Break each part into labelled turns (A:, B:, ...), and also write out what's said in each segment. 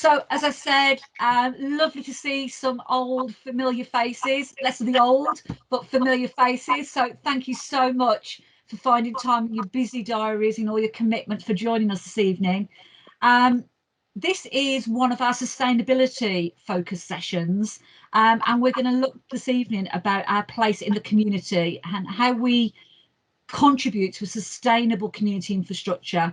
A: So, as I said, lovely to see some old familiar faces, less of the old, but familiar faces. So thank you so much for finding time in your busy diaries and all your commitment for joining us this evening. Um, this is one of our sustainability focus sessions, and we're going to look this evening about our place in the community and how we contribute to a sustainable community infrastructure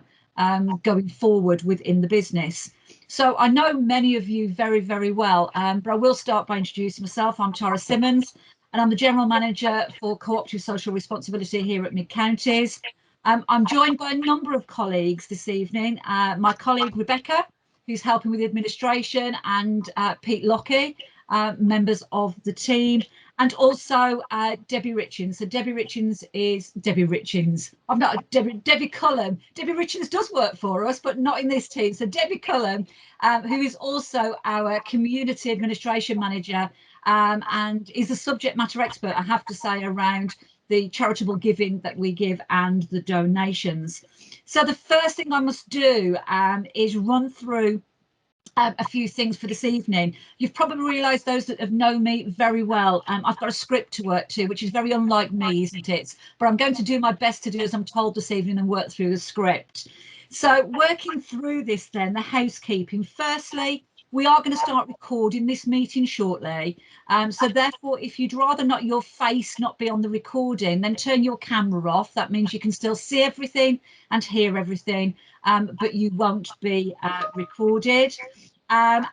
A: going forward within the business. So I know many of you very, very well, but I will start by introducing myself. I'm Tara Simmons, and I'm the General Manager for Co-operative Social Responsibility here at Mid Counties. I'm joined by a number of colleagues this evening. My colleague Rebecca, who's helping with the administration, and Pete Lockie, members of the team, and also Debbie Richins. So Debbie Richins is Debbie Richins. I'm not Debbie Cullen. Debbie Richins does work for us, but not in this team. So Debbie Cullen, who is also our community administration manager, and is a subject matter expert, I have to say, around the charitable giving that we give and the donations. So the first thing I must do is run through a few things for this evening. You've probably realised, those that have known me very well, I've got a script to work to, which is very unlike me, isn't it? But I'm going to do my best to do as I'm told this evening and work through the script. So working through this then, the housekeeping. Firstly, we are going to start recording this meeting shortly. So therefore, if you'd rather not your face not be on the recording, then turn your camera off. That means you can still see everything and hear everything, but you won't be recorded. We're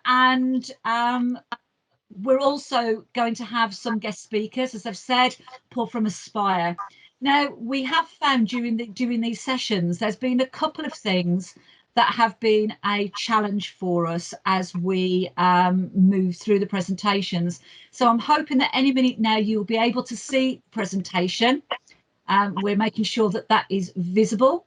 A: also going to have some guest speakers, as I've said, Paul from Aspire. Now, we have found during these sessions, there's been a couple of things that have been a challenge for us as we move through the presentations. So I'm hoping that any minute now you'll be able to see the presentation. We're making sure that that is visible.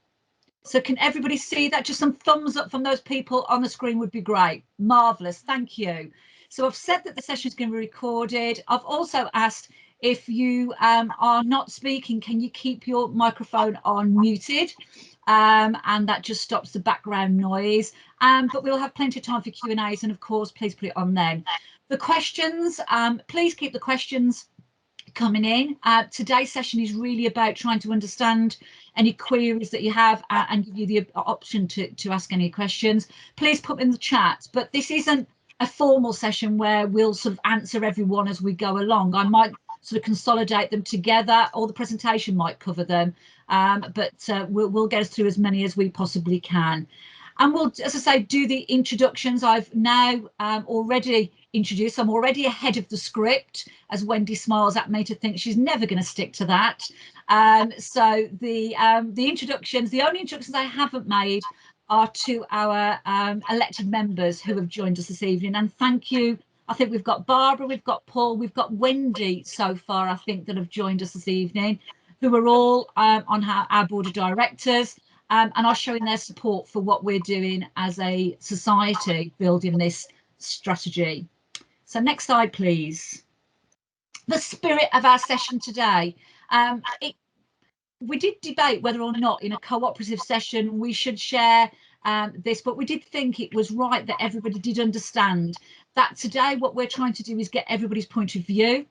A: So can everybody see that? Just some thumbs up from those people on the screen would be great. Marvellous, thank you. So I've said that the session is going to be recorded. I've also asked, if you are not speaking, can you keep your microphone on muted? And that just stops the background noise. But we'll have plenty of time for Q&As, and of course, please put it on then. The questions, please keep the questions coming in. Today's session is really about trying to understand any queries that you have and give you the option to ask any questions. Please put them in the chat, but this isn't a formal session where we'll sort of answer everyone as we go along. I might sort of consolidate them together, or the presentation might cover them, but we'll get us through as many as we possibly can. And we'll, as I say, do the introductions. I've now already introduced. I'm already ahead of the script, as Wendy smiles at me to think she's never going to stick to that. So the introductions, the only introductions I haven't made are to our elected members who have joined us this evening. And thank you. I think we've got Barbara, we've got Paul, we've got Wendy so far, I think, that have joined us this evening, who are all on our board of directors. And are showing their support for what we're doing as a society, building this strategy. So next slide, please. The spirit of our session today. We did debate whether or not in a cooperative session we should share this, but we did think it was right that everybody did understand that today what we're trying to do is get everybody's point of view.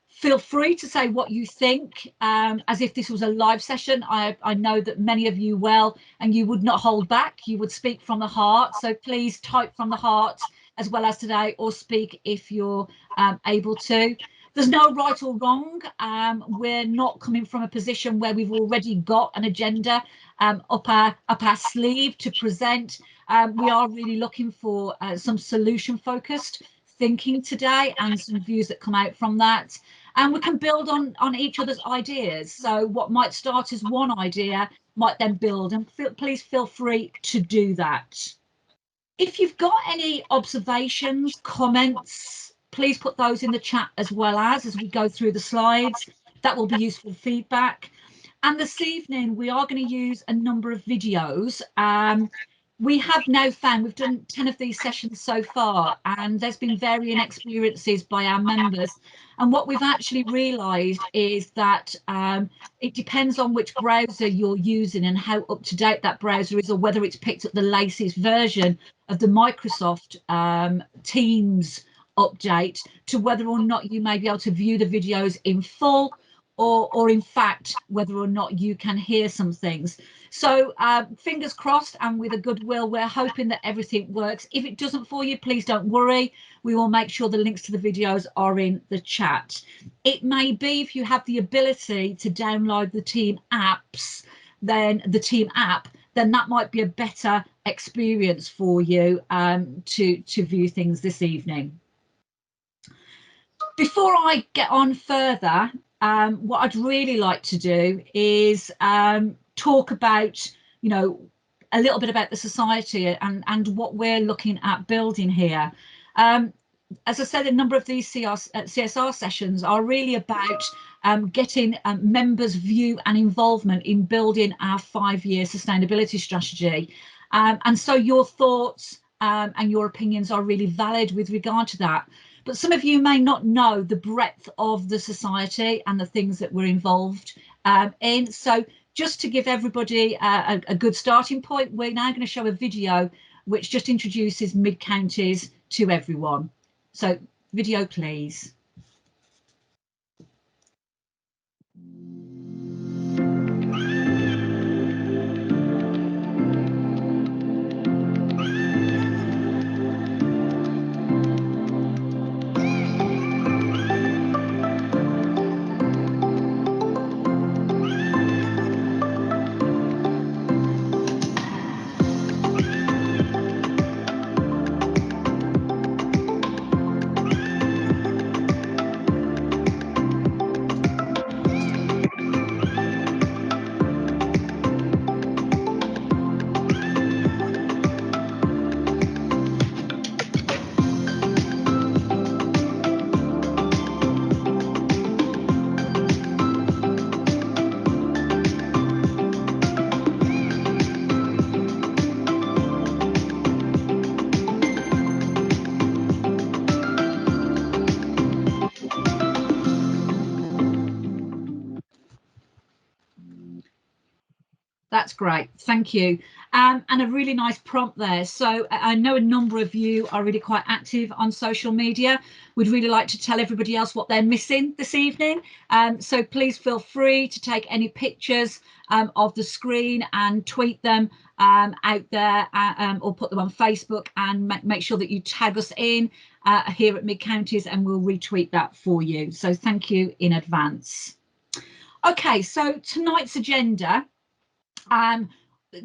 A: Feel free to say what you think, as if this was a live session. I know that many of you well, and you would not hold back. You would speak from the heart. So please type from the heart as well as today, or speak if you're able to. There's no right or wrong. We're not coming from a position where we've already got an agenda up our sleeve to present. We are really looking for some solution focused thinking today and some views that come out from that. And we can build on each other's ideas. So what might start as one idea might then build, and please feel free to do that. If you've got any observations, comments, please put those in the chat as we go through the slides. That will be useful feedback. And this evening we are going to use a number of videos. we have now found, we've done 10 of these sessions so far, and there's been varying experiences by our members. And what we've actually realised is that it depends on which browser you're using and how up to date that browser is, or whether it's picked up the latest version of the Microsoft Teams update, to whether or not you may be able to view the videos in full, or in fact, whether or not you can hear some things. So fingers crossed, and with a goodwill, we're hoping that everything works. If it doesn't for you, please don't worry. We will make sure the links to the videos are in the chat. It may be, if you have the ability to download the team apps, then the team app, then that might be a better experience for you to view things this evening. Before I get on further, what I'd really like to do is talk about, you know, a little bit about the society and what we're looking at building here. As I said, a number of these CSR sessions are really about getting members' view and involvement in building our 5-year sustainability strategy. And so your thoughts and your opinions are really valid with regard to that. But some of you may not know the breadth of the society and the things that we're involved in. So just to give everybody a good starting point, we're now going to show a video which just introduces Mid-Counties to everyone. So video, please. That's great, thank you. And a really nice prompt there. So I know a number of you are really quite active on social media. We'd really like to tell everybody else what they're missing this evening. So please feel free to take any pictures of the screen and tweet them out there, or put them on Facebook, and make sure that you tag us in here at Mid-Counties, and we'll retweet that for you. So thank you in advance. Okay, so tonight's agenda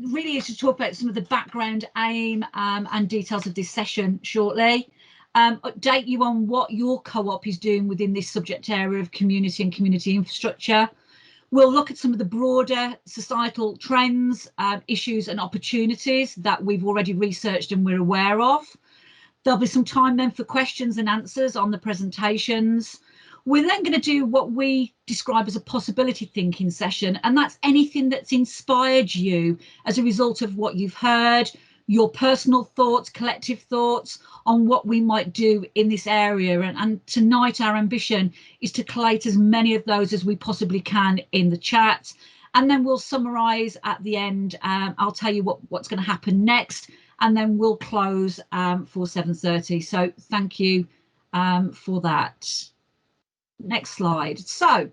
A: really is to talk about some of the background, aim and details of this session shortly. Update you on what your co-op is doing within this subject area of community and community infrastructure. We'll look at some of the broader societal trends, issues and opportunities that we've already researched and we're aware of. There'll be some time then for questions and answers on the presentations. We're then going to do what we describe as a possibility thinking session, and that's anything that's inspired you as a result of what you've heard, your personal thoughts, collective thoughts on what we might do in this area. And tonight our ambition is to collate as many of those as we possibly can in the chat, and then we'll summarise at the end. I'll tell you what's going to happen next, and then we'll close for 7:30. So thank you for that. Next slide. So,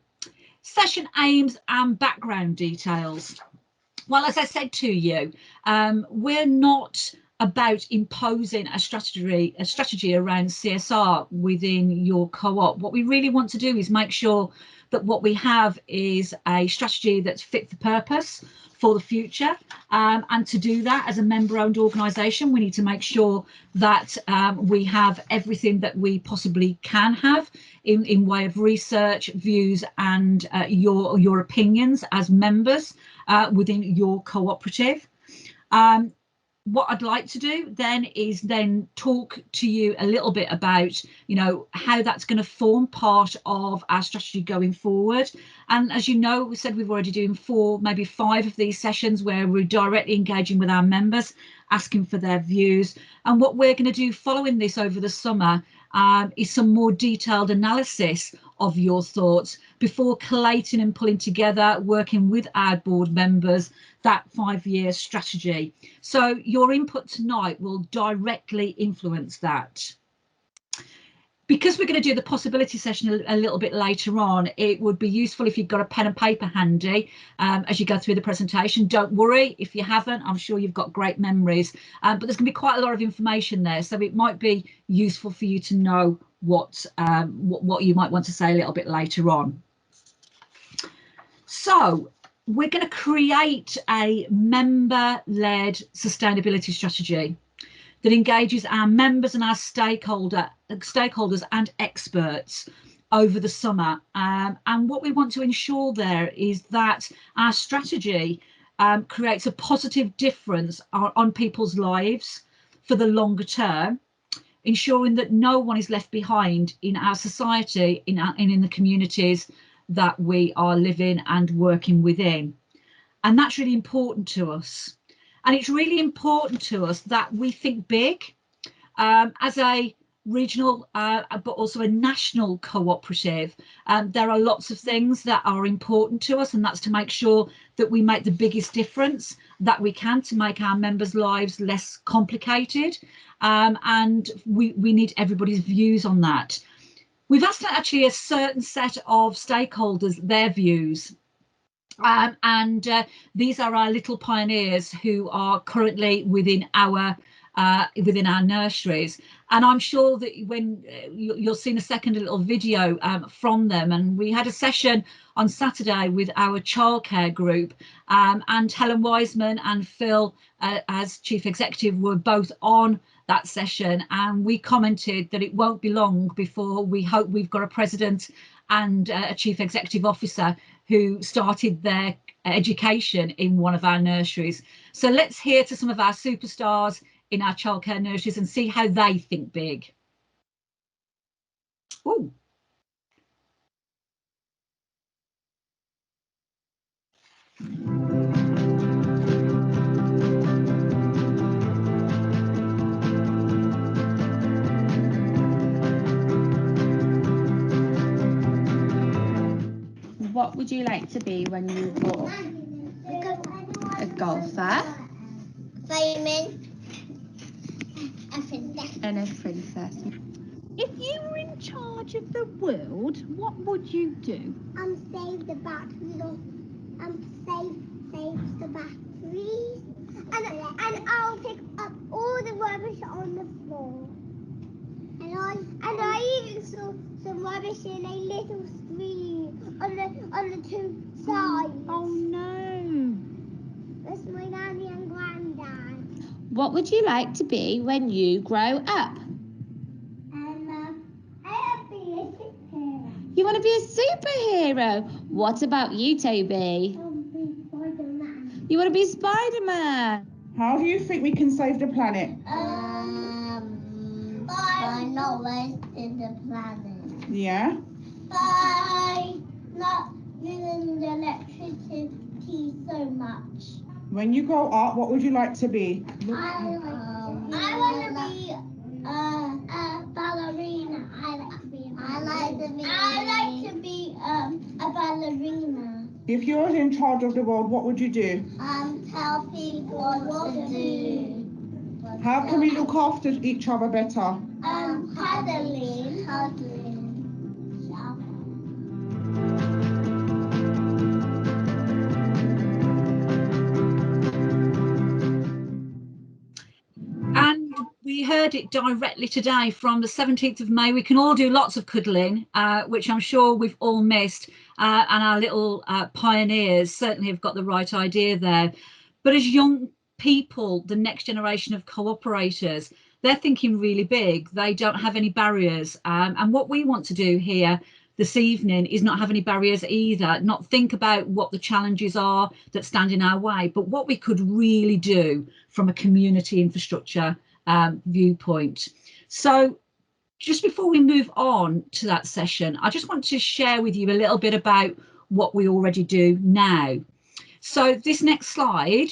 A: session aims and background details. Well, as I said to you, we're not about imposing a strategy around CSR within your co-op. What we really want to do is make sure that what we have is a strategy that's fit for purpose for the future. And to do that, as a member-owned organisation, we need to make sure that we have everything that we possibly can have in way of research, views, and your opinions as members within your cooperative. what I'd like to do then is talk to you a little bit about, you know, how that's going to form part of our strategy going forward. And as you know, we said we've already doing 4, maybe 5 of these sessions where we're directly engaging with our members, asking for their views. And what we're going to do following this over the summer is some more detailed analysis of your thoughts before collating and pulling together, working with our board members, that 5-year strategy. So your input tonight will directly influence that. Because we're going to do the possibility session a little bit later on, it would be useful if you've got a pen and paper handy as you go through the presentation. Don't worry if you haven't, I'm sure you've got great memories, but there's going to be quite a lot of information there, so it might be useful for you to know what you might want to say a little bit later on. So we're going to create a member-led sustainability strategy that engages our members and our stakeholders and experts over the summer. And what we want to ensure there is that our strategy creates a positive difference on people's lives for the longer term, ensuring that no one is left behind in our society, in the communities that we are living and working within. And that's really important to us. And it's really important to us that we think big as a regional, but also a national cooperative. There are lots of things that are important to us, and that's to make sure that we make the biggest difference that we can to make our members' lives less complicated. And we need everybody's views on that. We've asked actually a certain set of stakeholders their views. These are our little pioneers who are currently within our nurseries, and I'm sure that when you'll see in a second a little video from them. And we had a session on Saturday with our childcare group, and Helen Wiseman and Phil as chief executive were both on that session, and we commented that it won't be long before we hope we've got a president and a chief executive officer who started their education in one of our nurseries. So let's hear to some of our superstars in our childcare nurseries and see how they think big. Ooh.
B: What would you like to be when you grow up? A golfer.
C: Fireman. A princess.
B: And a princess. If you were in charge of the world, what would you do?
C: Save the batteries. Save the batteries. And I'll pick up all the rubbish on the floor. And I even saw some rubbish in a little stream on the 2 sides.
B: Oh no.
C: That's my nanny and granddad.
B: What would you like to be when you grow up?
C: I want to be a superhero.
B: You want to be a superhero? What about you, Toby?
C: I want to be Spider-Man.
B: You want to be Spider-Man?
D: How do you think we can save the planet?
C: By not wasting the planet.
D: Yeah?
C: By not using the electricity so much.
D: When you grow up, what would you like to be?
C: I want to be a ballerina. I like to be a ballerina.
D: If you were in charge of the world, what would you do?
C: Tell people what to do.
D: How can we look after each other better?
C: Cuddling.
A: And we heard it directly today from the 17th of May. We can all do lots of cuddling, which I'm sure we've all missed, and our little pioneers certainly have got the right idea there. But as young people, the next generation of cooperators, they're thinking really big. They don't have any barriers. And what we want to do here this evening is not have any barriers either, not think about what the challenges are that stand in our way, but what we could really do from a community infrastructure viewpoint. So just before we move on to that session, I just want to share with you a little bit about what we already do now. So this next slide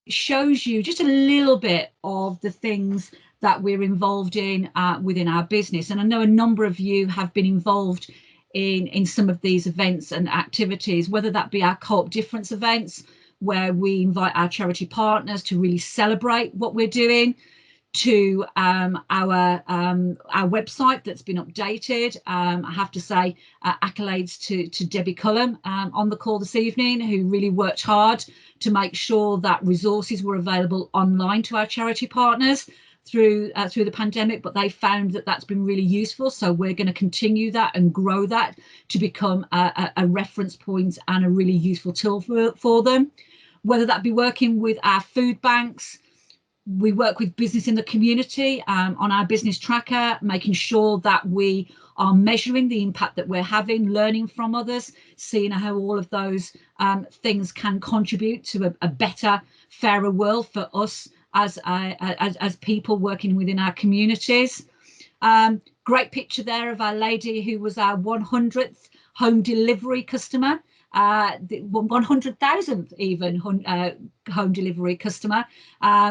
A: shows you just a little bit of the things that we're involved in within our business. And I know a number of you have been involved in some of these events and activities, whether that be our Co-op Difference events, where we invite our charity partners to really celebrate what we're doing, to our website that's been updated. I have to say accolades to Debbie Cullum on the call this evening, who really worked hard to make sure that resources were available online to our charity partners through the pandemic, but they found that that's been really useful. So we're going to continue that and grow that to become a reference point and a really useful tool for them. Whether that be working with our food banks, we work with business in the community on our business tracker, making sure that we are measuring the impact that we're having, learning from others, seeing how all of those things can contribute to a better, fairer world for us as people working within our communities. Great picture there of our lady who was our 100th home delivery customer. The 100,000th even home delivery customer,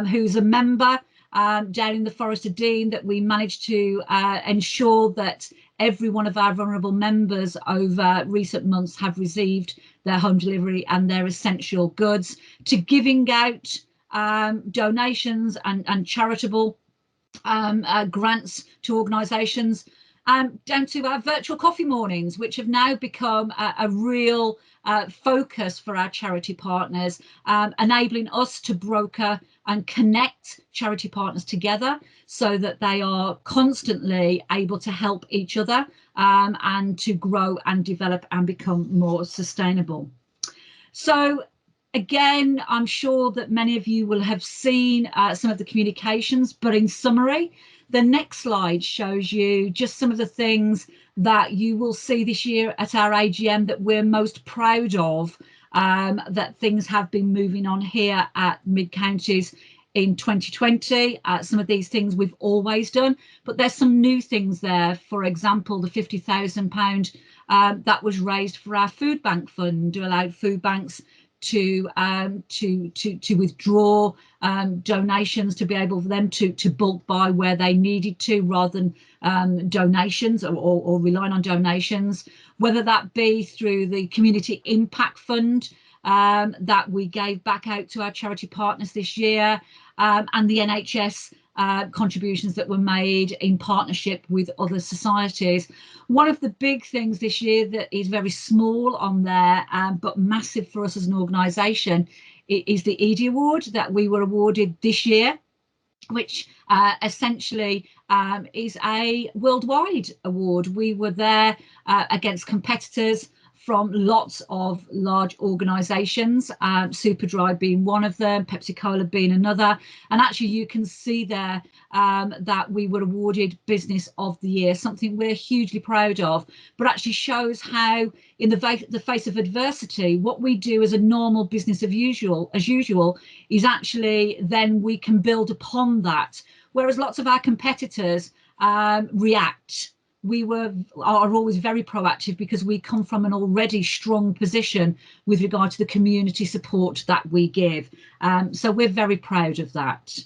A: who's a member down in the Forest of Dean, that we managed to ensure that every one of our vulnerable members over recent months have received their home delivery and their essential goods, to giving out donations and charitable grants to organisations, down to our virtual coffee mornings, which have now become a real focus for our charity partners, enabling us to broker and connect charity partners together so that they are constantly able to help each other and to grow and develop and become more sustainable. So again, I'm sure that many of you will have seen some of the communications, but in summary, the next slide shows you just some of the things that you will see this year at our AGM that we're most proud of, that things have been moving on here at Mid Counties in 2020. Some of these things we've always done, but there's some new things there. For example, the £50,000 that was raised for our food bank fund to allow food banks to withdraw donations, to be able for them to bulk buy where they needed to, rather than donations or relying on donations, whether that be through the Community Impact Fund that we gave back out to our charity partners this year, and the NHS contributions that were made in partnership with other societies. One of the big things this year that is very small on there, but massive for us as an organisation, is the EDI Award that we were awarded this year, which essentially is a worldwide award. We were there against competitors from lots of large organisations, Superdry being one of them, Pepsi Cola being another. And actually you can see there that we were awarded Business of the Year, something we're hugely proud of, but actually shows how in the face of adversity, what we do as a normal business as usual is actually then we can build upon that. Whereas lots of our competitors react. We are always very proactive because we come from an already strong position with regard to the community support that we give. So we're very proud of that.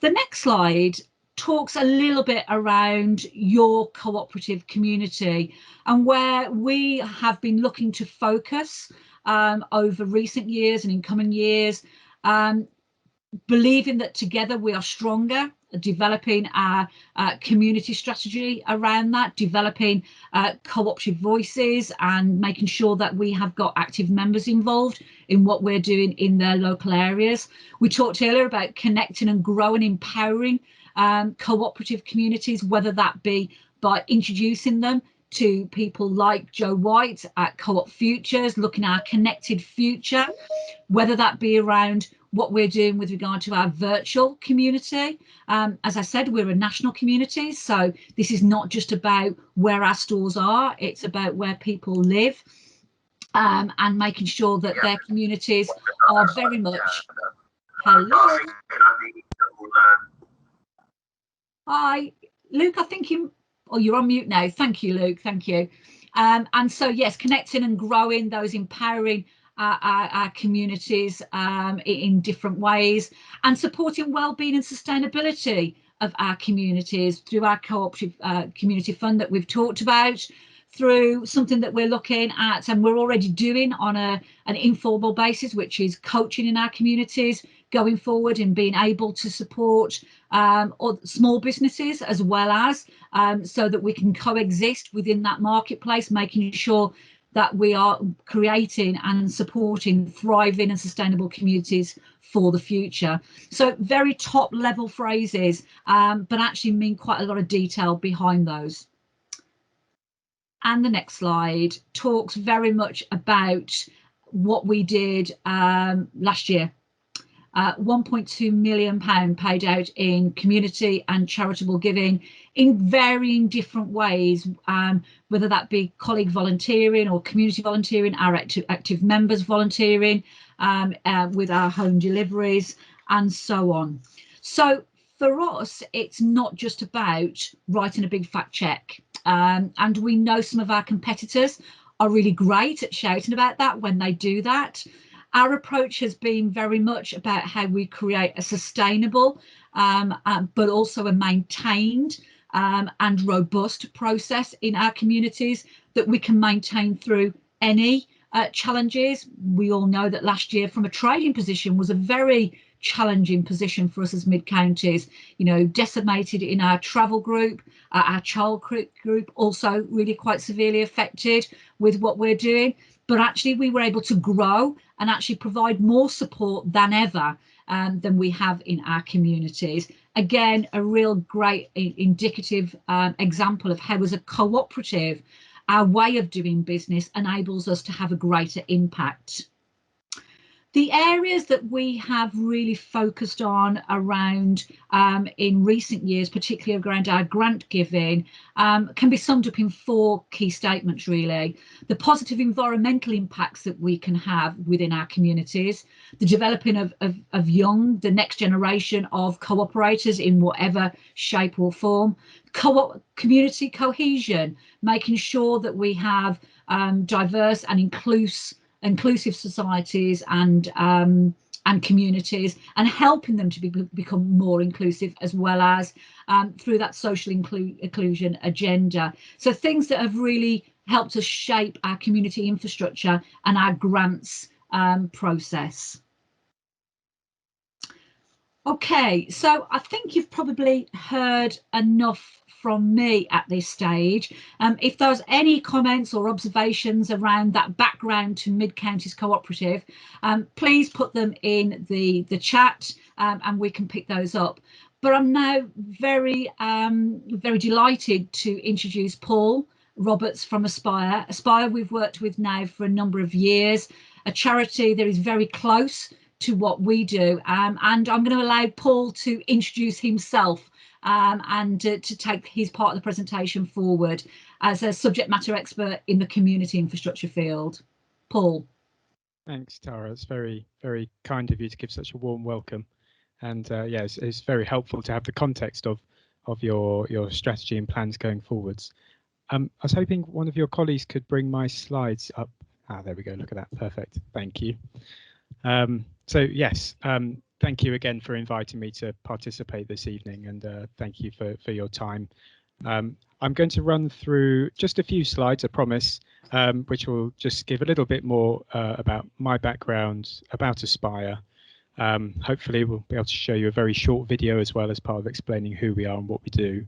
A: The next slide talks a little bit around your cooperative community and where we have been looking to focus over recent years and in coming years, believing that together we are stronger, developing our community strategy around that, developing cooperative voices and making sure that we have got active members involved in what we're doing in their local areas. We talked earlier about connecting and growing, empowering cooperative communities, whether that be by introducing them to people like Joe White at Co-op Futures, looking at our connected future, whether that be around what we're doing with regard to our virtual community. As I said, we're a national community, so this is not just about where our stores are, it's about where people live, and making sure that their communities are very much... Hello. Hi, Luke, I think you... Oh, you're on mute now. Thank you, Luke. Thank you. And so, yes, connecting and growing those, empowering our communities in different ways, and supporting wellbeing and sustainability of our communities through our cooperative community fund that we've talked about, through something that we're looking at and we're already doing on an informal basis, which is coaching in our communities going forward and being able to support small businesses as well as so that we can coexist within that marketplace, making sure that we are creating and supporting thriving and sustainable communities for the future. So very top level phrases, but actually mean quite a lot of detail behind those. And the next slide talks very much about what we did last year. £1.2 million paid out in community and charitable giving in varying different ways, whether that be colleague volunteering or community volunteering, our active members volunteering with our home deliveries and so on. So for us, it's not just about writing a big fat check. And we know some of our competitors are really great at shouting about that when they do that. Our approach has been very much about how we create a sustainable but also a maintained and robust process in our communities that we can maintain through any challenges. We all know that last year from a trading position was a very challenging position for us as mid-counties, you know, decimated in our travel group, our child group also really quite severely affected with what we're doing. But actually we were able to grow and actually provide more support than ever than we have in our communities. Again, a real great indicative example of how as a cooperative, our way of doing business enables us to have a greater impact. The areas that we have really focused on around in recent years, particularly around our grant giving, can be summed up in 4 key statements, really. The positive environmental impacts that we can have within our communities, the developing of the next generation of co-operators in whatever shape or form, community cohesion, making sure that we have diverse and inclusive societies and communities, and helping them to become more inclusive, as well as through that social inclusion agenda. So things that have really helped us shape our community infrastructure and our grants process. Okay, so I think you've probably heard enough from me at this stage. If there's any comments or observations around that background to Mid-Counties Cooperative, please put them in the chat and we can pick those up. But I'm now very delighted to introduce Paul Roberts from Aspire. Aspire we've worked with now for a number of years, a charity that is very close to what we do, and I'm going to allow Paul to introduce himself and to take his part of the presentation forward as a subject matter expert in the community infrastructure field. Paul.
E: Thanks, Tara. It's very, very kind of you to give such a warm welcome, and yeah, it's very helpful to have the context of your strategy and plans going forwards. I was hoping one of your colleagues could bring my slides up. There we go. Look at that. Perfect. Thank you. So yes, thank you again for inviting me to participate this evening, and thank you for your time. I'm going to run through just a few slides, I promise, which will just give a little bit more about my background, about Aspire. Hopefully we'll be able to show you a very short video as well as part of explaining who we are and what we do.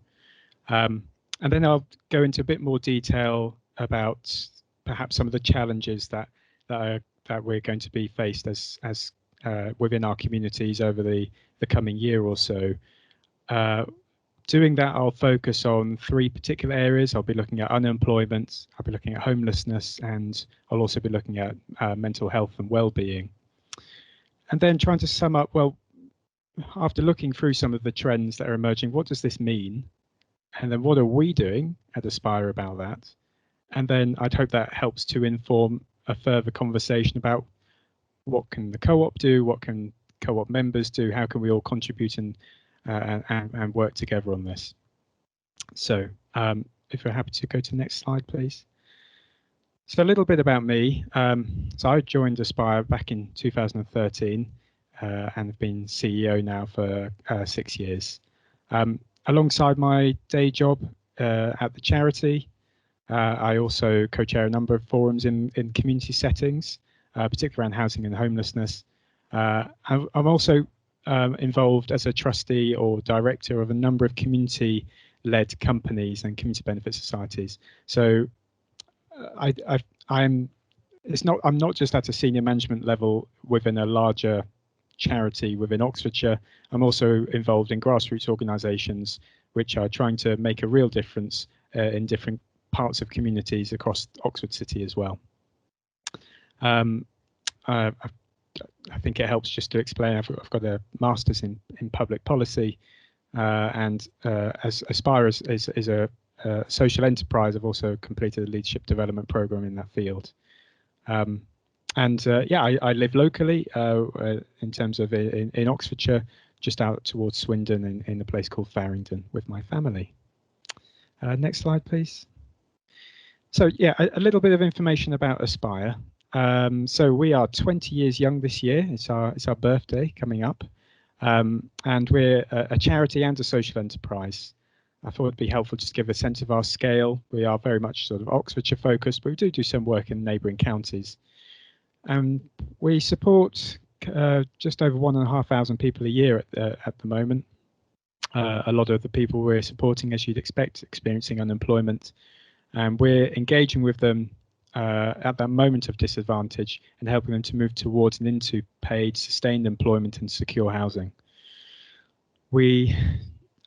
E: And then I'll go into a bit more detail about perhaps some of the challenges that we're going to be faced as within our communities over the coming year or so. doing that, I'll focus on 3 particular areas. I'll be looking at unemployment, I'll be looking at homelessness, and I'll also be looking at mental health and well-being. And then trying to sum up, well, after looking through some of the trends that are emerging, what does this mean? And then what are we doing at Aspire about that? And then I'd hope that helps to inform a further conversation about what can the co-op do, what can co-op members do, how can we all contribute and work together on this. So if we're happy to go to the next slide, please. So a little bit about me. So I joined Aspire back in 2013 and have been CEO now for 6 years. Alongside my day job at the charity, I also co-chair a number of forums in community settings, particularly around housing and homelessness. I'm also involved as a trustee or director of a number of community-led companies and community benefit societies. So I'm not just at a senior management level within a larger charity within Oxfordshire. I'm also involved in grassroots organisations which are trying to make a real difference in different parts of communities across Oxford City as well. I think it helps just to explain. I've got a master's in public policy, and as Aspire is a social enterprise, I've also completed a leadership development program in that field. I live locally in terms of in Oxfordshire, just out towards Swindon in a place called Farringdon with my family. Next slide, please. So yeah, a little bit of information about Aspire. So we are 20 years young this year. It's our birthday coming up, and we're a charity and a social enterprise. I thought it'd be helpful just to give a sense of our scale. We are very much sort of Oxfordshire focused, but we do some work in neighbouring counties. We support just over 1,500 people a year at the moment. A lot of the people we're supporting, as you'd expect, experiencing unemployment, and we're engaging with them at that moment of disadvantage and helping them to move towards and into paid, sustained employment and secure housing. We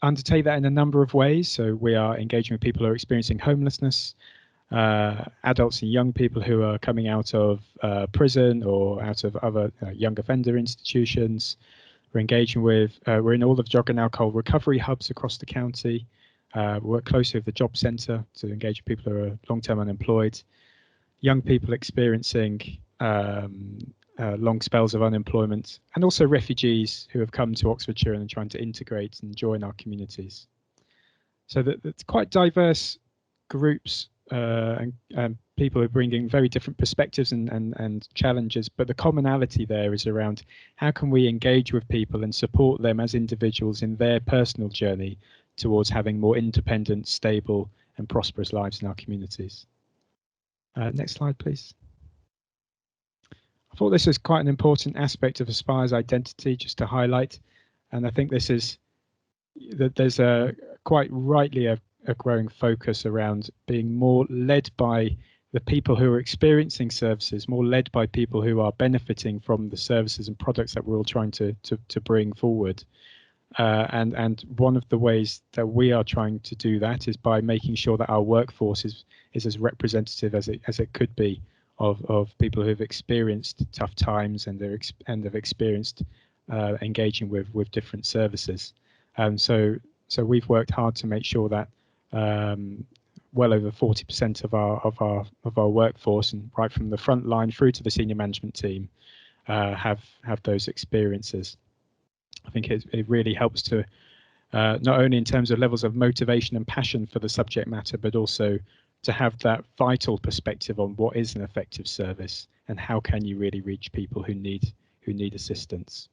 E: undertake that in a number of ways. So we are engaging with people who are experiencing homelessness, adults and young people who are coming out of prison or out of other young offender institutions. We're engaging with, we're in all of drug and alcohol recovery hubs across the county. We work closely with the job centre to engage with people who are long-term unemployed, young people experiencing long spells of unemployment, and also refugees who have come to Oxfordshire and are trying to integrate and join our communities. So that's quite diverse groups and people are bringing very different perspectives and challenges, but the commonality there is around how can we engage with people and support them as individuals in their personal journey towards having more independent, stable and prosperous lives in our communities. Next slide, please. I thought this was quite an important aspect of Aspire's identity just to highlight, and I think this is that there's a quite rightly a growing focus around being more led by the people who are experiencing services, more led by people who are benefiting from the services and products that we're all trying to bring forward. And one of the ways that we are trying to do that is by making sure that our workforce is as representative as it could be of people who've experienced tough times and have experienced engaging with different services. So we've worked hard to make sure that well over 40% of our workforce, and right from the front line through to the senior management team, have those experiences. I think it really helps to not only in terms of levels of motivation and passion for the subject matter, but also to have that vital perspective on what is an effective service and how can you really reach people who need assistance.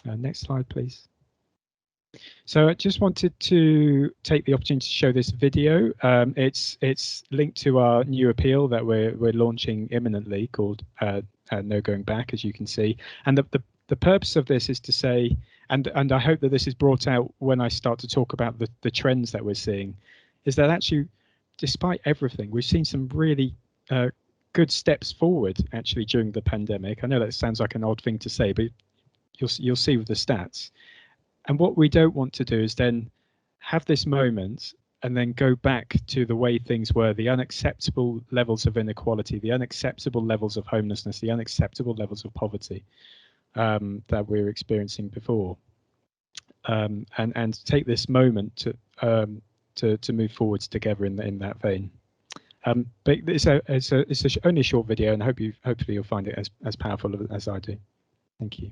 E: Next slide, please. So I just wanted to take the opportunity to show this video. It's linked to our new appeal that we're launching imminently called No Going Back, as you can see. And the purpose of this is to say, and I hope that this is brought out when I start to talk about the trends that we're seeing, is that actually, despite everything, we've seen some really good steps forward actually during the pandemic. I know that sounds like an odd thing to say, but you'll see with the stats. And what we don't want to do is then have this moment and then go back to the way things were, the unacceptable levels of inequality, the unacceptable levels of homelessness, the unacceptable levels of poverty that we were experiencing before, and take this moment to move forwards together in that vein. But it's only a short video, and hopefully you'll find it as powerful as I do. Thank you.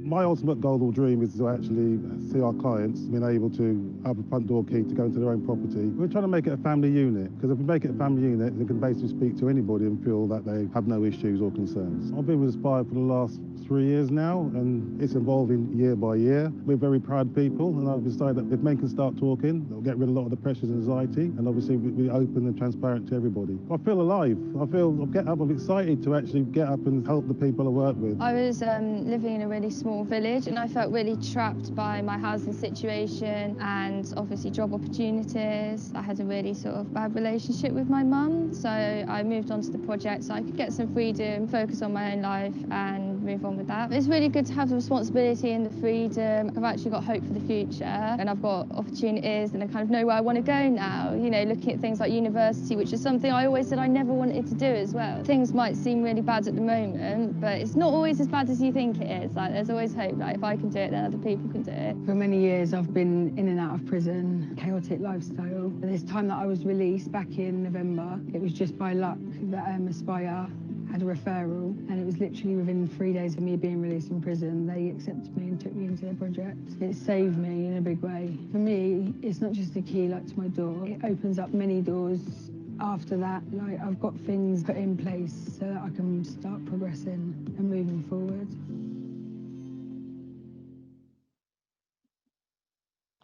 F: My ultimate goal or dream is to actually see our clients being able to have a front door key to go into their own property. We're trying to make it a family unit, because if we make it a family unit, they can basically speak to anybody and feel that they have no issues or concerns. I've been with Aspire for the last 3 years now, and it's evolving year by year. We're very proud people, and I've decided that if men can start talking, they'll get rid of a lot of the pressures and anxiety, and obviously we're open and transparent to everybody. I feel alive. I'm excited to actually get up and help the people I work with.
G: I was living in a really small village, and I felt really trapped by my housing situation and obviously job opportunities. I had a really sort of bad relationship with my mum, so I moved on to the project so I could get some freedom, focus on my own life and move on with that. It's really good to have the responsibility and the freedom. I've actually got hope for the future, and I've got opportunities, and I kind of know where I want to go now. You know, looking at things like university, which is something I always said I never wanted to do as well. Things might seem really bad at the moment, but it's not always as bad as you think it is. Like, there's always hope. Like, if I can do it, then other people can do it.
H: For many years, I've been in and out of prison, chaotic lifestyle. This time that I was released back in November, it was just by luck that Aspire had a referral, and it was literally within 3 days of me being released from prison, they accepted me and took me into their project. It saved me in a big way. For me, it's not just a key like to my door, it opens up many doors. After that, like, I've got things put in place so that I can start progressing and moving forward.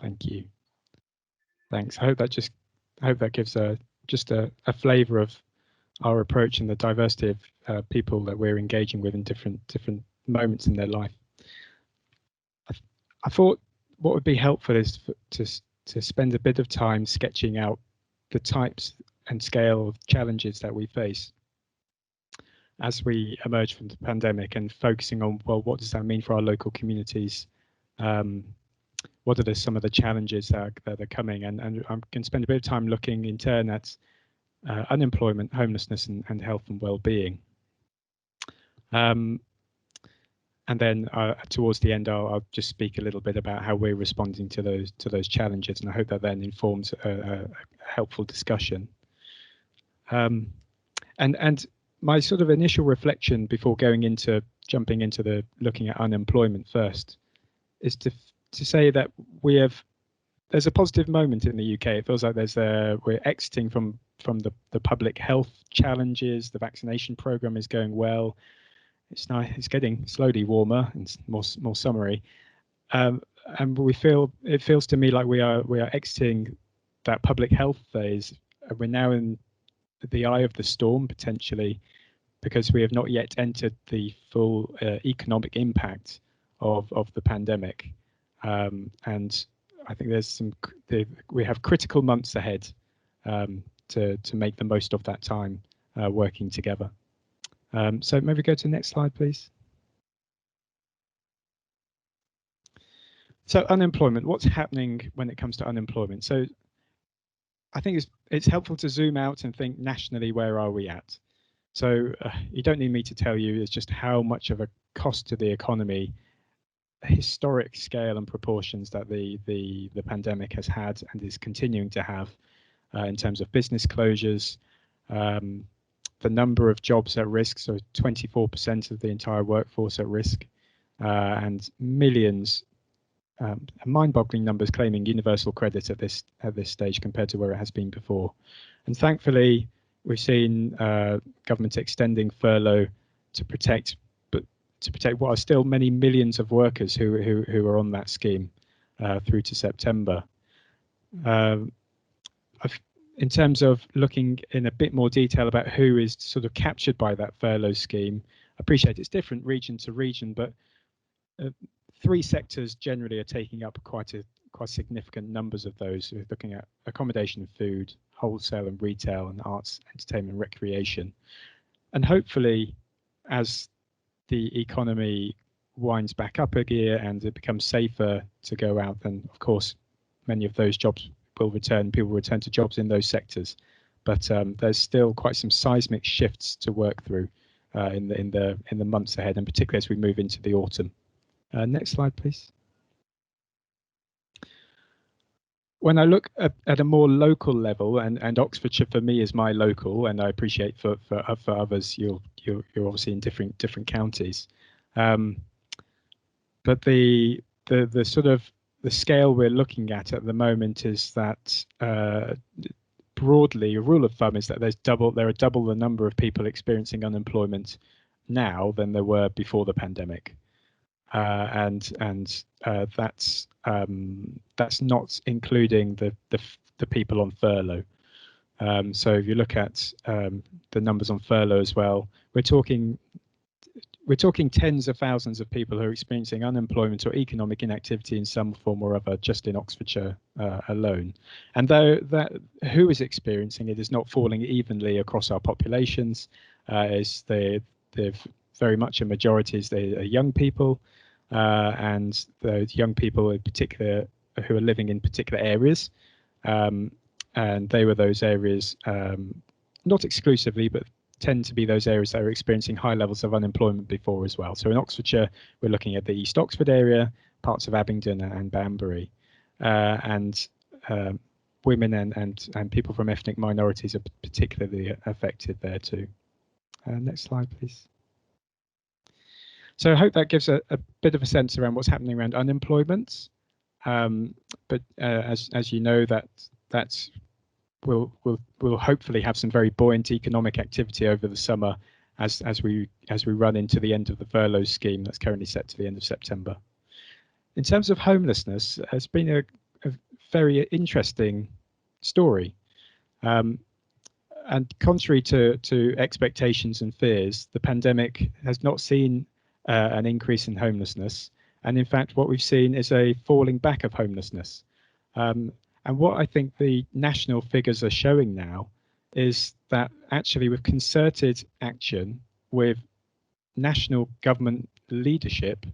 E: Thank you. Thanks. I hope that gives just a flavour of our approach and the diversity of people that we're engaging with in different moments in their life. I thought what would be helpful is to spend a bit of time sketching out the types and scale of challenges that we face as we emerge from the pandemic, and focusing on, well, what does that mean for our local communities? What are some of the challenges that are coming? And I'm going to spend a bit of time looking in turn at unemployment, homelessness, and health and well-being. And then towards the end, I'll just speak a little bit about how we're responding to those challenges, and I hope that then informs a helpful discussion. And my sort of initial reflection before jumping into looking at unemployment first is to say that there's a positive moment in the UK. It feels like we're exiting from the public health challenges. The vaccination program is going well. It's nice. It's getting slowly warmer and more summery, and it feels to me like we are exiting that public health phase. We're now in the eye of the storm potentially, because we have not yet entered the full economic impact of the pandemic, and I think we have critical months ahead to make the most of that time working together. So maybe go to the next slide, please. So unemployment, what's happening when it comes to unemployment? So I think it's helpful to zoom out and think nationally, where are we at? So you don't need me to tell you, it's just how much of a cost to the economy, historic scale and proportions that the pandemic has had and is continuing to have in terms of business closures, the number of jobs at risk, so 24% of the entire workforce at risk, and millions, mind-boggling numbers claiming universal credit at this stage compared to where it has been before. And thankfully, we've seen government extending furlough to protect what are still many millions of workers who are on that scheme through to September. In terms of looking in a bit more detail about who is sort of captured by that furlough scheme, I appreciate it's different region to region, but 3 sectors generally are taking up quite significant numbers of those. We're looking at accommodation and food, wholesale and retail, and arts, entertainment, and recreation. And hopefully, as the economy winds back up a gear and it becomes safer to go out, then of course many of those jobs will return. People will return to jobs in those sectors, but there's still quite some seismic shifts to work through in the months ahead, and particularly as we move into the autumn. Next slide, please. When I look at a more local level, and Oxfordshire for me is my local, and I appreciate for others you're obviously in different counties, but the sort of the scale we're looking at the moment is that broadly a rule of thumb is that there are double the number of people experiencing unemployment now than there were before the pandemic. And that's not including the people on furlough. So if you look at the numbers on furlough as well, we're talking tens of thousands of people who are experiencing unemployment or economic inactivity in some form or other just in Oxfordshire alone. And though who is experiencing it is not falling evenly across our populations, is the very much a majority is the young people. And those young people in particular who are living in particular areas, and they were those areas, not exclusively, but tend to be those areas that are experiencing high levels of unemployment before as well. So in Oxfordshire, we're looking at the East Oxford area, parts of Abingdon and Banbury, and women and people from ethnic minorities are particularly affected there too. Next slide, please. So I hope that gives a bit of a sense around what's happening around unemployment. But as you know, that's we'll hopefully have some very buoyant economic activity over the summer as we run into the end of the furlough scheme that's currently set to the end of September. In terms of homelessness, it's been a very interesting story. And contrary to expectations and fears, the pandemic has not seen an increase in homelessness, and in fact what we've seen is a falling back of homelessness, and what I think the national figures are showing now is that actually with concerted action, with national government leadership,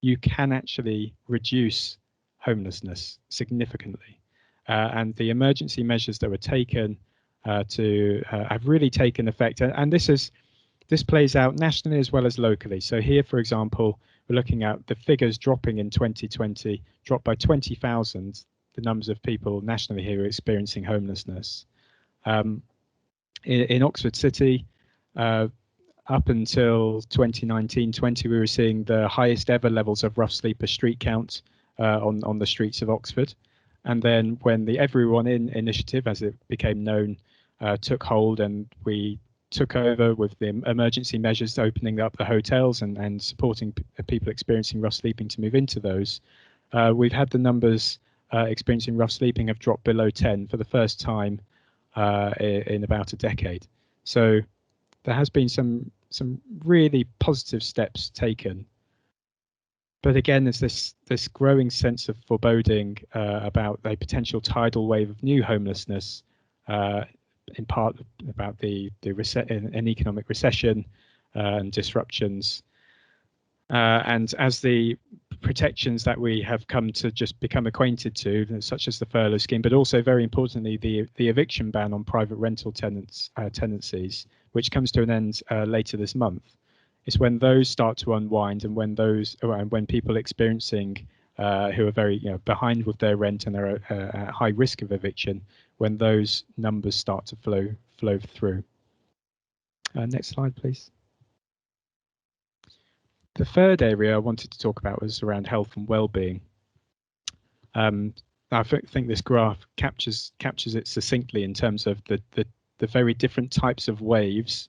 E: you can actually reduce homelessness significantly, and the emergency measures that were taken have really taken effect, and this plays out nationally as well as locally. So here, for example, we're looking at the figures dropping in 2020, dropped by 20,000, the numbers of people nationally here experiencing homelessness. In Oxford City, up until 2019-20, we were seeing the highest ever levels of rough sleeper street count on the streets of Oxford. And then when the Everyone In initiative, as it became known, took hold, and we took over with the emergency measures, opening up the hotels and supporting people experiencing rough sleeping to move into those. We've had the numbers experiencing rough sleeping have dropped below 10 for the first time in about a decade. So there has been some really positive steps taken. But again, there's this growing sense of foreboding about a potential tidal wave of new homelessness, in part about an economic recession and disruptions. And as the protections that we have come to just become acquainted to, such as the furlough scheme, but also very importantly, the eviction ban on private rental tenancies, which comes to an end later this month, is when those start to unwind, and when people experiencing who are very behind with their rent and are at high risk of eviction, when those numbers start to flow through. Next slide, please. The third area I wanted to talk about was around health and well-being. I think this graph captures it succinctly in terms of the very different types of waves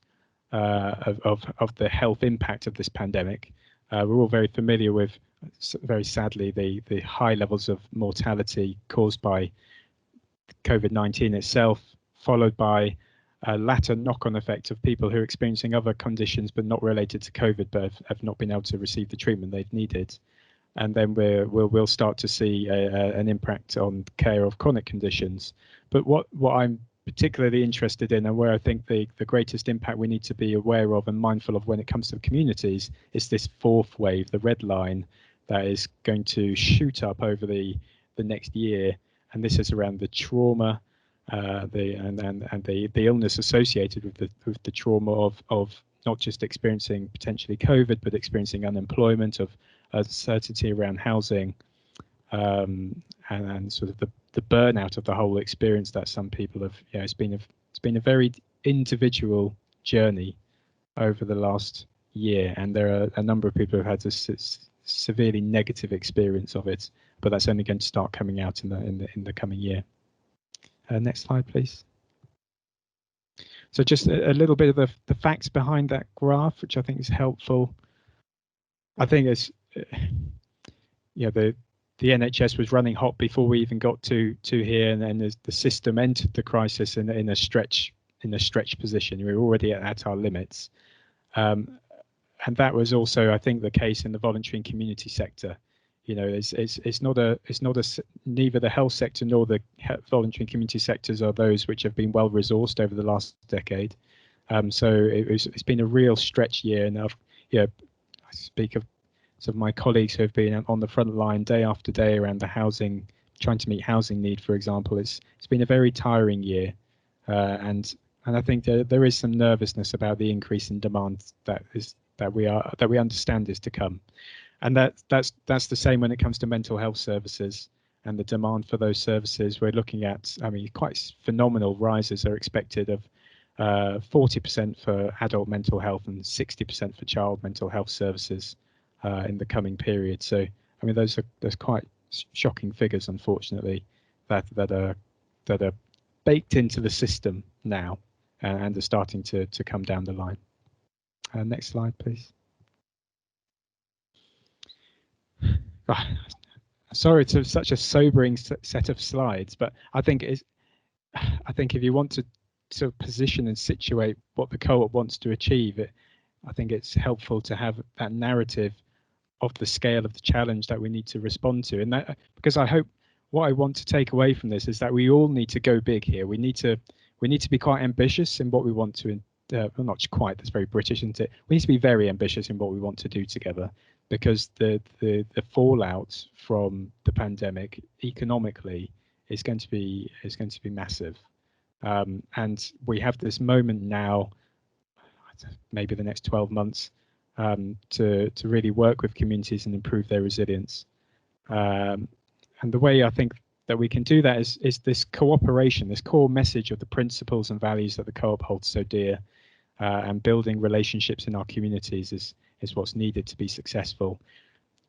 E: of the health impact of this pandemic. We're all very familiar with, very sadly, the high levels of mortality caused by COVID-19 itself, followed by a latter knock-on effect of people who are experiencing other conditions but not related to COVID, but have not been able to receive the treatment they've needed. And then we'll start to see an impact on care of chronic conditions. But what I'm particularly interested in, and where I think the greatest impact we need to be aware of and mindful of when it comes to communities, is this fourth wave, the red line, that is going to shoot up over the next year. And this is around the trauma, the illness associated with the trauma of not just experiencing potentially COVID, but experiencing unemployment, of uncertainty around housing, and sort of the burnout of the whole experience that some people have. It's been a very individual journey over the last year, and there are a number of people who have had a severely negative experience of it, but that's only going to start coming out in the coming year. Next slide, please. So just a little bit of the facts behind that graph, which I think is helpful. I think it's, the NHS was running hot before we even got to here, and then the system entered the crisis in a stretch position. We were already at our limits, and that was also, I think, the case in the voluntary and community sector. It's not neither the health sector nor the voluntary and community sectors are those which have been well resourced over the last decade. So it's been a real stretch year, and I speak of some of my colleagues who have been on the front line day after day around the housing, trying to meet housing need, for example. It's been a very tiring year, and I think there is some nervousness about the increase in demand that we understand is to come. And that's the same when it comes to mental health services and the demand for those services. We're looking at, quite phenomenal rises are expected of 40% for adult mental health and 60% for child mental health services in the coming period. So, those quite shocking figures, unfortunately, that are baked into the system now and are starting to come down the line. Next slide, please. Sorry, it's such a sobering set of slides, but I think if you want to sort of position and situate what the co-op wants to achieve, I think it's helpful to have that narrative of the scale of the challenge that we need to respond to. And that, because I hope what I want to take away from this is that we all need to go big here. We need to be quite ambitious in what we want to. Well, not quite. That's very British, isn't it? We need to be very ambitious in what we want to do together, because the fallout from the pandemic economically is going to be massive, and we have this moment now, maybe the next 12 months, to really work with communities and improve their resilience. And the way I think that we can do that is this cooperation, this core message of the principles and values that the co-op holds so dear, and building relationships in our communities is what's needed to be successful.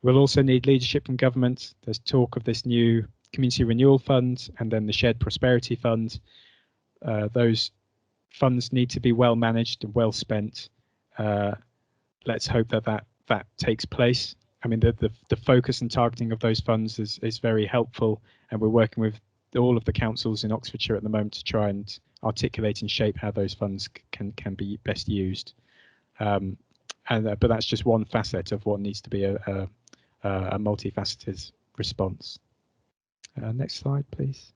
E: We'll also need leadership from government. There's talk of this new Community Renewal Fund and then the Shared Prosperity Fund. Those funds need to be well managed and well spent. Let's hope that takes place. The focus and targeting of those funds is very helpful, and we're working with all of the councils in Oxfordshire at the moment to try and articulate and shape how those funds can be best used. But that's just one facet of what needs to be a multifaceted response. Next slide, please.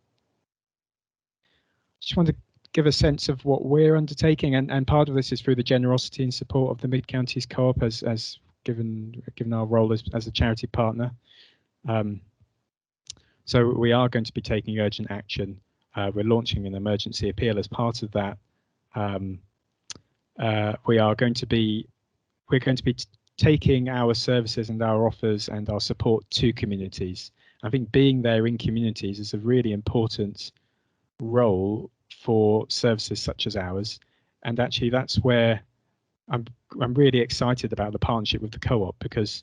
E: Just want to give a sense of what we're undertaking, and part of this is through the generosity and support of the Mid-Counties Co-op, as given our role as a charity partner. So we are going to be taking urgent action. We're launching an emergency appeal as part of that. We're going to be taking our services and our offers and our support to communities. I think being there in communities is a really important role for services such as ours, and actually that's where I'm really excited about the partnership with the co-op, because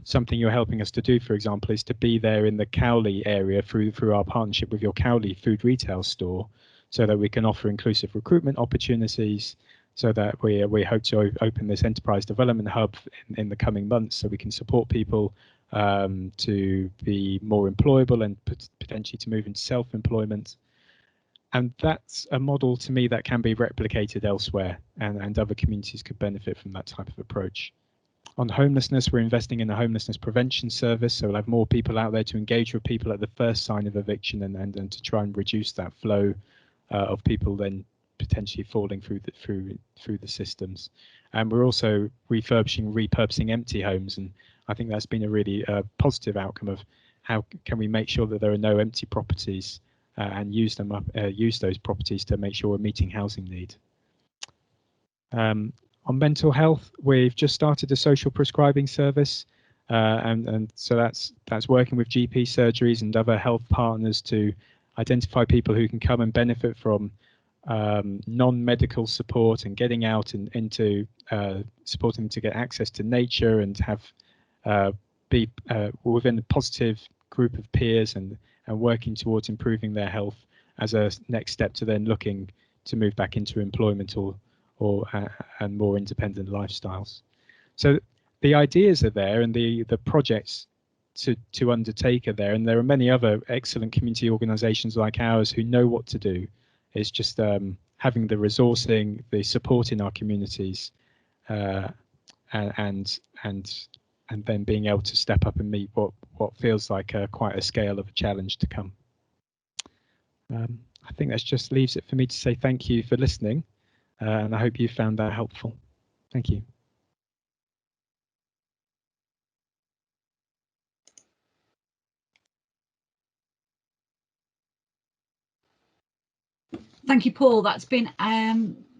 E: something you're helping us to do, for example, is to be there in the Cowley area through our partnership with your Cowley food retail store, so that we can offer inclusive recruitment opportunities, so that we hope to open this enterprise development hub in the coming months, so we can support people to be more employable and potentially to move into self-employment. And that's a model to me that can be replicated elsewhere, and other communities could benefit from that type of approach. On homelessness, we're investing in a homelessness prevention service, so we'll have more people out there to engage with people at the first sign of eviction and to try and reduce that flow of people then potentially falling through the systems. And we're also repurposing empty homes, and I think that's been a really positive outcome of how can we make sure that there are no empty properties and use those properties to make sure we're meeting housing need. On mental health, we've just started a social prescribing service, and so that's working with GP surgeries and other health partners to identify people who can come and benefit from non-medical support and getting out into supporting them to get access to nature and have be within a positive group of peers and working towards improving their health as a next step to then looking to move back into employment or and more independent lifestyles. So the ideas are there and the projects to undertake are there, and there are many other excellent community organisations like ours who know what to do. It's just having the resourcing, the support in our communities, and then being able to step up and meet what feels like quite a scale of a challenge to come. I think that just leaves it for me to say thank you for listening, and I hope you found that helpful. Thank you.
A: Thank you, Paul. That's been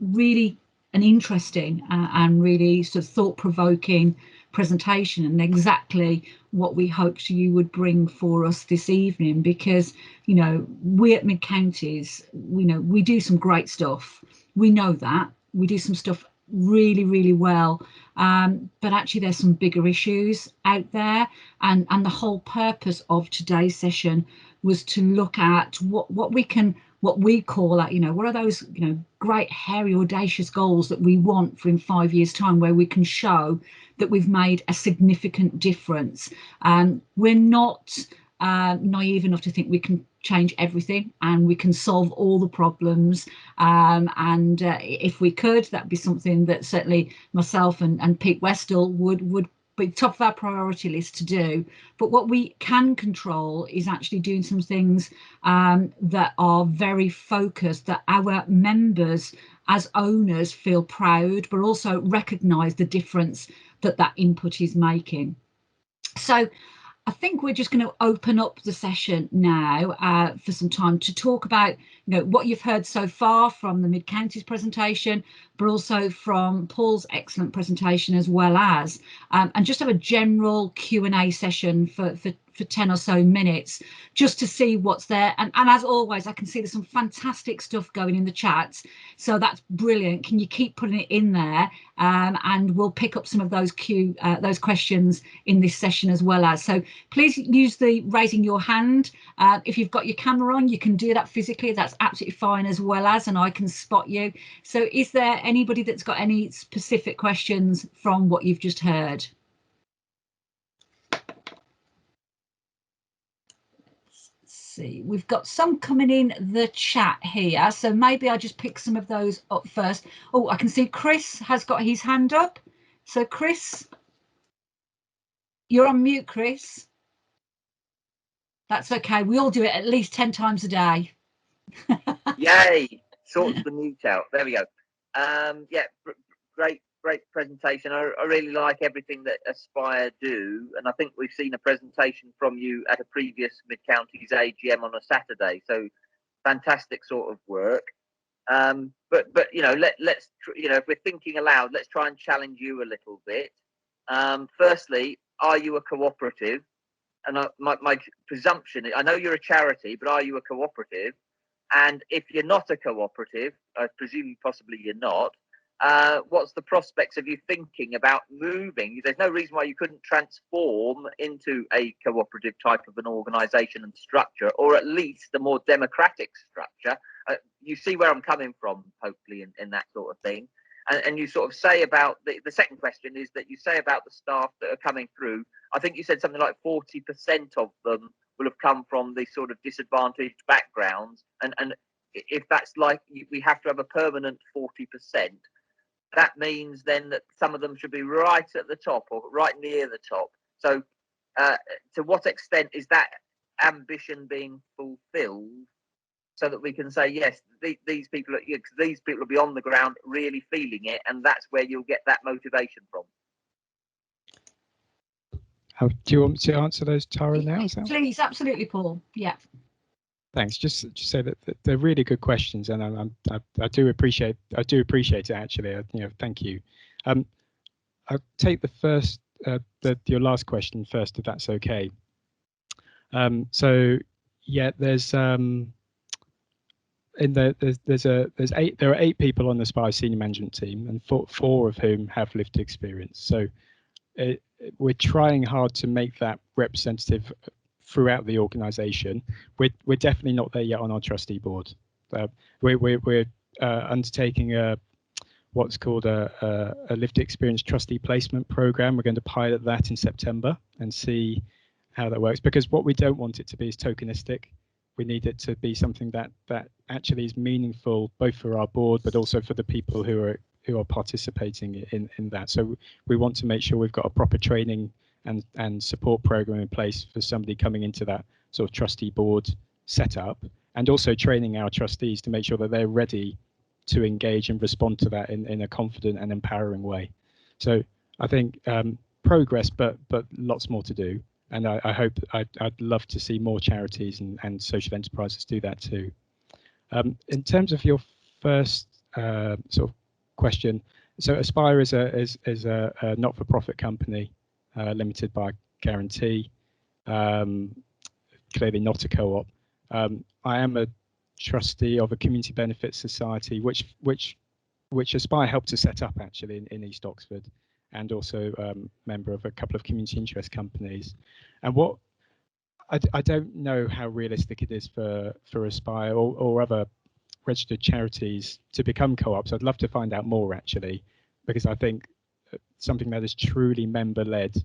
A: really an interesting and really sort of thought-provoking presentation, and exactly what we hoped you would bring for us this evening, because, you know, we at Mid Counties, we do some great stuff. We know that. We do some stuff really, really well. But actually there's some bigger issues out there, and the whole purpose of today's session was to look at what we call that, what are those, great, hairy, audacious goals that we want for in 5 years' time, where we can show that we've made a significant difference. We're not naive enough to think we can change everything and we can solve all the problems. And if we could, that'd be something that certainly myself and Pete Westall would be top of our priority list to do. But what we can control is actually doing some things that are very focused, that our members as owners feel proud, but also recognise the difference that input is making. So I think we're just going to open up the session now for some time to talk about what you've heard so far from the Mid Counties presentation, but also from Paul's excellent presentation as well as, and just have a general Q&A session for 10 or so minutes, just to see what's there. And as always, I can see there's some fantastic stuff going in the chats, so that's brilliant. Can you keep putting it in there? And we'll pick up some of those questions in this session as well as. So please use the raising your hand. If you've got your camera on, you can do that physically. That's absolutely fine as well as, and I can spot you. So is there anybody that's got any specific questions from what you've just heard? See, we've got some coming in the chat here, so maybe I'll just pick some of those up first. Oh, I can see Chris has got his hand up. So Chris, you're on mute, Chris. That's okay, we all do it at least 10 times a day.
I: Yay, sorts the mute out. There we go. Yeah, great presentation. I really like everything that Aspire do, and I think we've seen a presentation from you at a previous Mid Counties AGM on a Saturday. So fantastic sort of work. But let's if we're thinking aloud, let's try and challenge you a little bit. Firstly, are you a cooperative? And my presumption, I know you're a charity, but are you a cooperative? And if you're not a cooperative, I presume possibly you're not, what's the prospects of you thinking about moving? There's no reason why you couldn't transform into a cooperative type of an organisation and structure, or at least a more democratic structure. You see where I'm coming from, hopefully, in that sort of thing. And you sort of say about, the second question is that you say about the staff that are coming through, I think you said something like 40% of them will have come from these sort of disadvantaged backgrounds. And if that's like, we have to have a permanent 40%, that means then that some of them should be right at the top or right near the top. So to what extent is that ambition being fulfilled? so that we can say, yes, these people will be on the ground really feeling it, and that's where you'll get that motivation from.
E: Do you want me to answer those, Tara, now?
A: Please, absolutely, Paul. Yeah.
E: Thanks. Just say that they're really good questions, and I do appreciate it, actually. Thank you. I'll take the first your last question first, if that's okay. So yeah, there are 8 people on the Spire senior management team, and 4 of whom have lived experience. So we're trying hard to make that representative throughout the organisation. We're definitely not there yet on our trustee board. We're undertaking what's called a lived experience trustee placement program. We're going to pilot that in September and see how that works, because what we don't want it to be is tokenistic. We need it to be something that actually is meaningful, both for our board but also for the people who are participating in that. So we want to make sure we've got a proper training and support program in place for somebody coming into that sort of trustee board setup, and also training our trustees to make sure that they're ready to engage and respond to that in a confident and empowering way. So I think progress, but lots more to do. And I hope I'd love to see more charities and social enterprises do that too. In terms of your first sort of question, so Aspire is a not-for-profit company, limited by guarantee, clearly not a co-op. I am a trustee of a community benefit society, which Aspire helped to set up actually in East Oxford, and also member of a couple of community interest companies. And what I don't know how realistic it is for Aspire or other registered charities to become co-ops. I'd love to find out more actually, because I think something that is truly member-led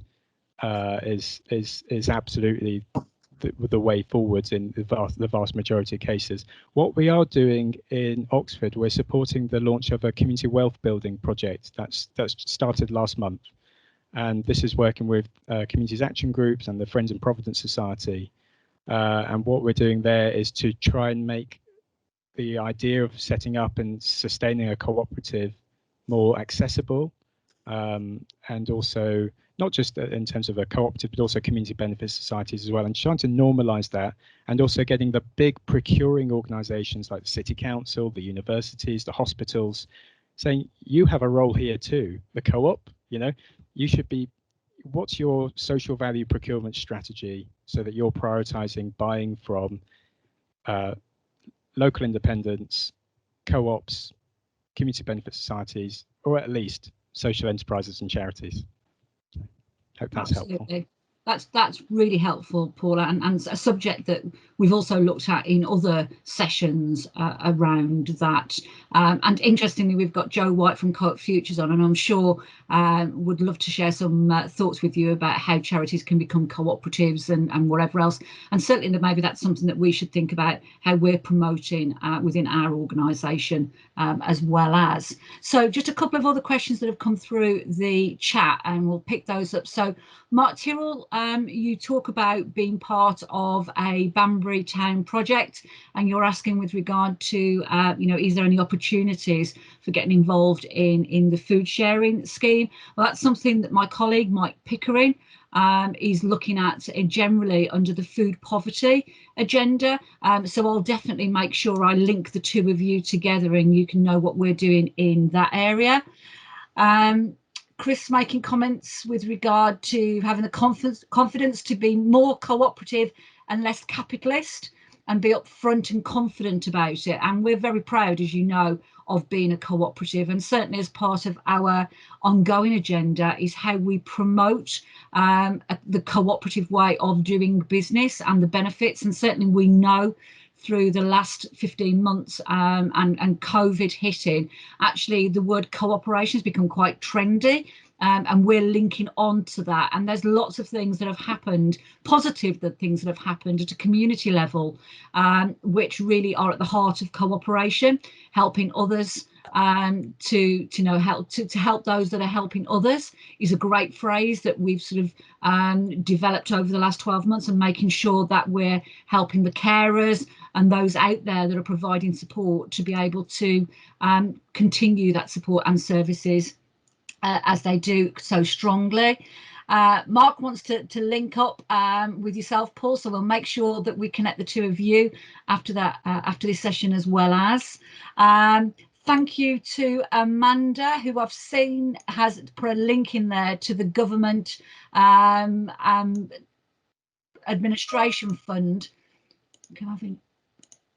E: is absolutely the way forwards in the vast majority of cases. What we are doing in Oxford, we're supporting the launch of a community wealth building project that's started last month, and this is working with Communities Action Groups and the Friends and Providence Society. And what we're doing there is to try and make the idea of setting up and sustaining a cooperative more accessible, and also not just in terms of a cooperative, but also community benefit societies as well, and trying to normalise that, and also getting the big procuring organisations like the City Council, the universities, the hospitals, saying you have a role here too. The co-op, you should be, what's your social value procurement strategy so that you're prioritising buying from local independents, co-ops, community benefit societies, or at least social enterprises and charities. Hope that's helpful.
A: That's really helpful, Paula, and a subject that we've also looked at in other sessions around that. And interestingly, we've got Joe White from Co-op Futures on, and I'm sure would love to share some thoughts with you about how charities can become cooperatives and whatever else. And certainly maybe that's something that we should think about, how we're promoting within our organisation as well as. So just a couple of other questions that have come through the chat, and we'll pick those up. So Mark Tyrrell, you talk about being part of a Banbury Town project, and you're asking with regard to, is there any opportunities for getting involved in the food sharing scheme? Well, that's something that my colleague Mike Pickering is looking at generally under the food poverty agenda. So I'll definitely make sure I link the two of you together and you can know what we're doing in that area. Chris making comments with regard to having the confidence to be more cooperative and less capitalist and be upfront and confident about it. And we're very proud, as you know, of being a cooperative, and certainly as part of our ongoing agenda is how we promote the cooperative way of doing business and the benefits. And certainly we know through the last 15 months and COVID hitting, actually the word cooperation has become quite trendy, and we're linking on to that. And there's lots of things that have happened, positive things that have happened at a community level, which really are at the heart of cooperation, helping others to help those that are helping others is a great phrase that we've sort of developed over the last 12 months, and making sure that we're helping the carers and those out there that are providing support to be able to continue that support and services as they do so strongly. Mark wants to link up with yourself, Paul, so we'll make sure that we connect the two of you after that, after this session, as well as. Thank you to Amanda, who I've seen has put a link in there to the government administration fund. I'm having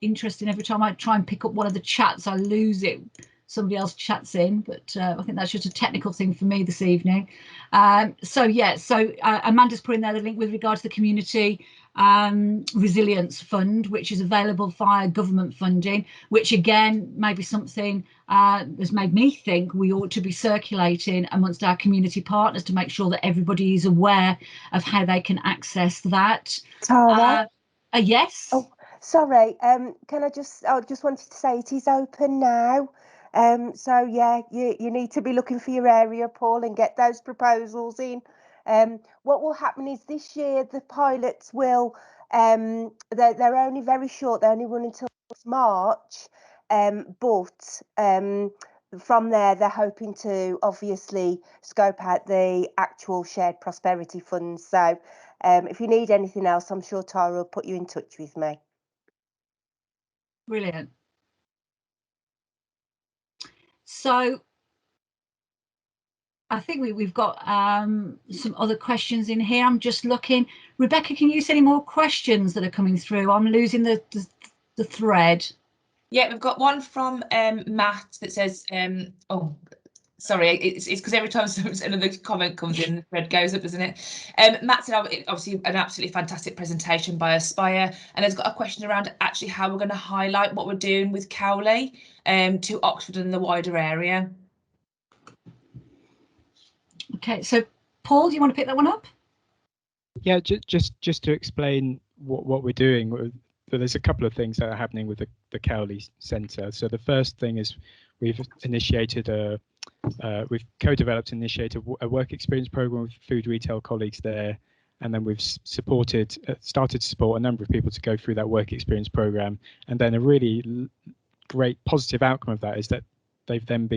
A: interesting every time I try and pick up one of the chats, I lose it. Somebody else chats in, but I think that's just a technical thing for me this evening. So Amanda's putting there the link with regard to the community resilience fund, which is available via government funding, which again may be something has made me think we ought to be circulating amongst our community partners to make sure that everybody is aware of how they can access that.
J: Tara?
A: Yes.
J: Oh, sorry. Can I just wanted to say it is open now. So yeah, you need to be looking for your area, Paul, and get those proposals in. What will happen is this year the pilots will they're only very short, they only run until March, but from there they're hoping to obviously scope out the actual shared prosperity funds. So if you need anything else, I'm sure Tara will put you in touch with me.
A: Brilliant. So I think we've got some other questions in here. I'm just looking. Rebecca, can you see any more questions that are coming through? I'm losing the thread.
K: Yeah, we've got one from Matt that says, oh, sorry, it's because every time another comment comes in, the thread goes up, doesn't it? Matt said, obviously, an absolutely fantastic presentation by Aspire, and has got a question around actually how we're going to highlight what we're doing with Cowley to Oxford and the wider area.
A: Okay, so Paul, do you want to pick that one up?
E: Yeah, just to explain what we're doing. There's a couple of things that are happening with the Cowley Centre. So the first thing is we've initiated we've co-developed and initiated a work experience program with food retail colleagues there, and then we've started to support a number of people to go through that work experience program. And then a really great positive outcome of that is that they've then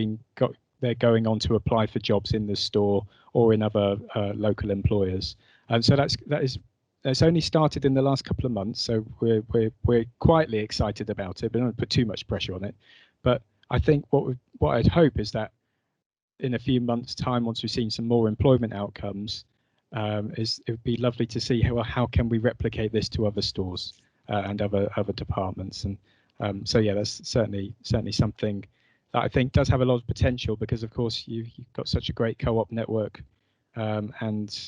E: they're going on to apply for jobs in the store or in other local employers. And so that's only started in the last couple of months, so we're quietly excited about it, but don't put too much pressure on it. But I think what I'd hope is that in a few months' time, once we've seen some more employment outcomes, it would be lovely to see how can we replicate this to other stores and other departments. And so yeah, that's certainly something that I think does have a lot of potential, because of course you've got such a great co-op network, and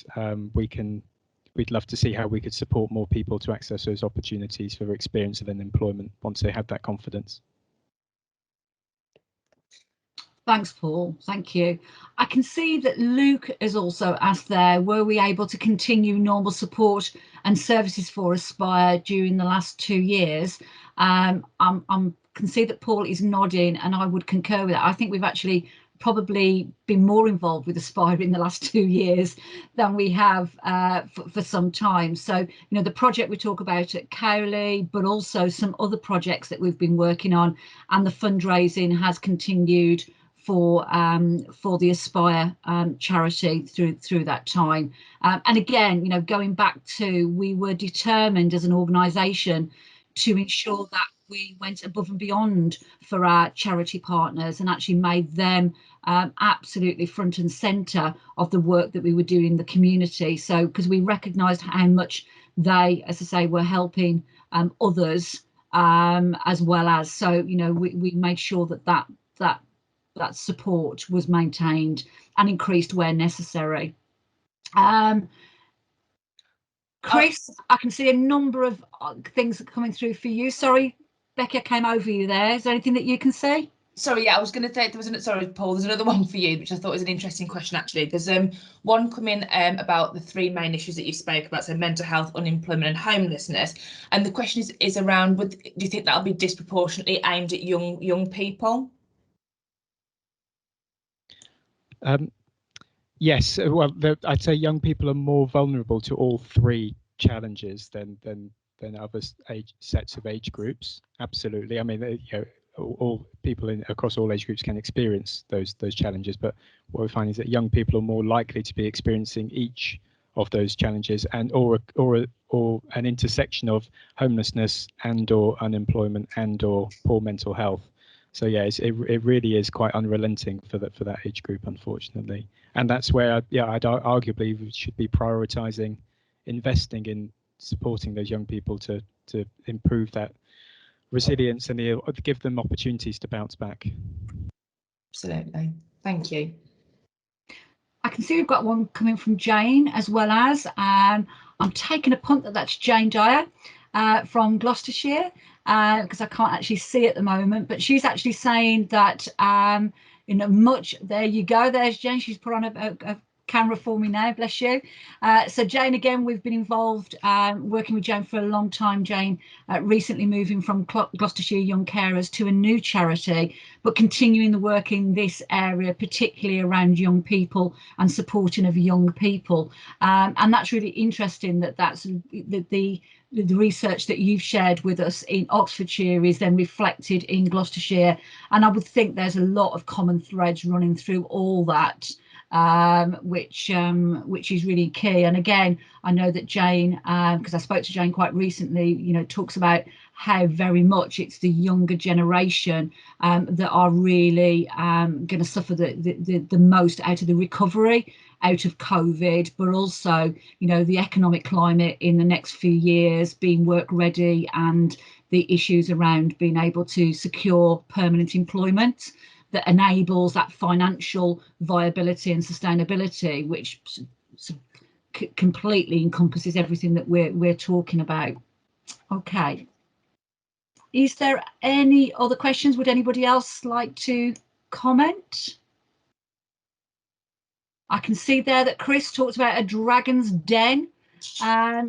E: we'd love to see how we could support more people to access those opportunities for experience of an employment once they have that confidence.
A: Thanks, Paul. Thank you. I can see that Luke has also asked there, were we able to continue normal support and services for Aspire during the last 2 years? I can see that Paul is nodding, and I would concur with that. I think we've actually probably been more involved with Aspire in the last 2 years than we have for some time. So, you know, the project we talk about at Cowley, but also some other projects that we've been working on, and the fundraising has continued for the Aspire charity through that time. And again, you know, going back to, we were determined as an organisation to ensure that we went above and beyond for our charity partners and actually made them absolutely front and centre of the work that we were doing in the community. So, because we recognised how much they, as I say, were helping others as well as. So, you know, we made sure that support was maintained and increased where necessary. Chris, I can see a number of things coming through for you. Sorry, Becca came over you there. Is there anything that you can see?
K: Sorry, yeah, I was going to say sorry, Paul. There's another one for you, which I thought was an interesting question. Actually, there's one coming about the 3 main issues that you spoke about, so mental health, unemployment, and homelessness. And the question is around: do you think that'll be disproportionately aimed at young people?
E: Yes, well, I'd say young people are more vulnerable to all three challenges than other sets of age groups. Absolutely. I mean, you know, all people across all age groups can experience those challenges, but what we find is that young people are more likely to be experiencing each of those challenges, and or an intersection of homelessness and/or unemployment and/or poor mental health. So yeah, it really is quite unrelenting for that age group, unfortunately. And that's where, I'd arguably we should be prioritising investing in supporting those young people to improve that resilience and give them opportunities to bounce back.
K: Absolutely. Thank you.
A: I can see we've got one coming from Jane as well as, I'm taking a punt that's Jane Dyer from Gloucestershire, because I can't actually see at the moment, but she's actually saying that, there you go, there's Jane, she's put on a camera for me now, bless you. So Jane, again, we've been involved working with Jane for a long time. Jane recently moving from Gloucestershire Young Carers to a new charity, but continuing the work in this area, particularly around young people and supporting of young people. And that's really interesting that's the research that you've shared with us in Oxfordshire is then reflected in Gloucestershire. And I would think there's a lot of common threads running through all that, which is really key. And again, I know that Jane, because I spoke to Jane quite recently, talks about how very much it's the younger generation that are really going to suffer the most out of the recovery out of COVID, but also, the economic climate in the next few years being work ready and the issues around being able to secure permanent employment that enables that financial viability and sustainability, which completely encompasses everything that we're talking about. Okay. Is there any other questions? Would anybody else like to comment? I can see there that Chris talked about a Dragon's Den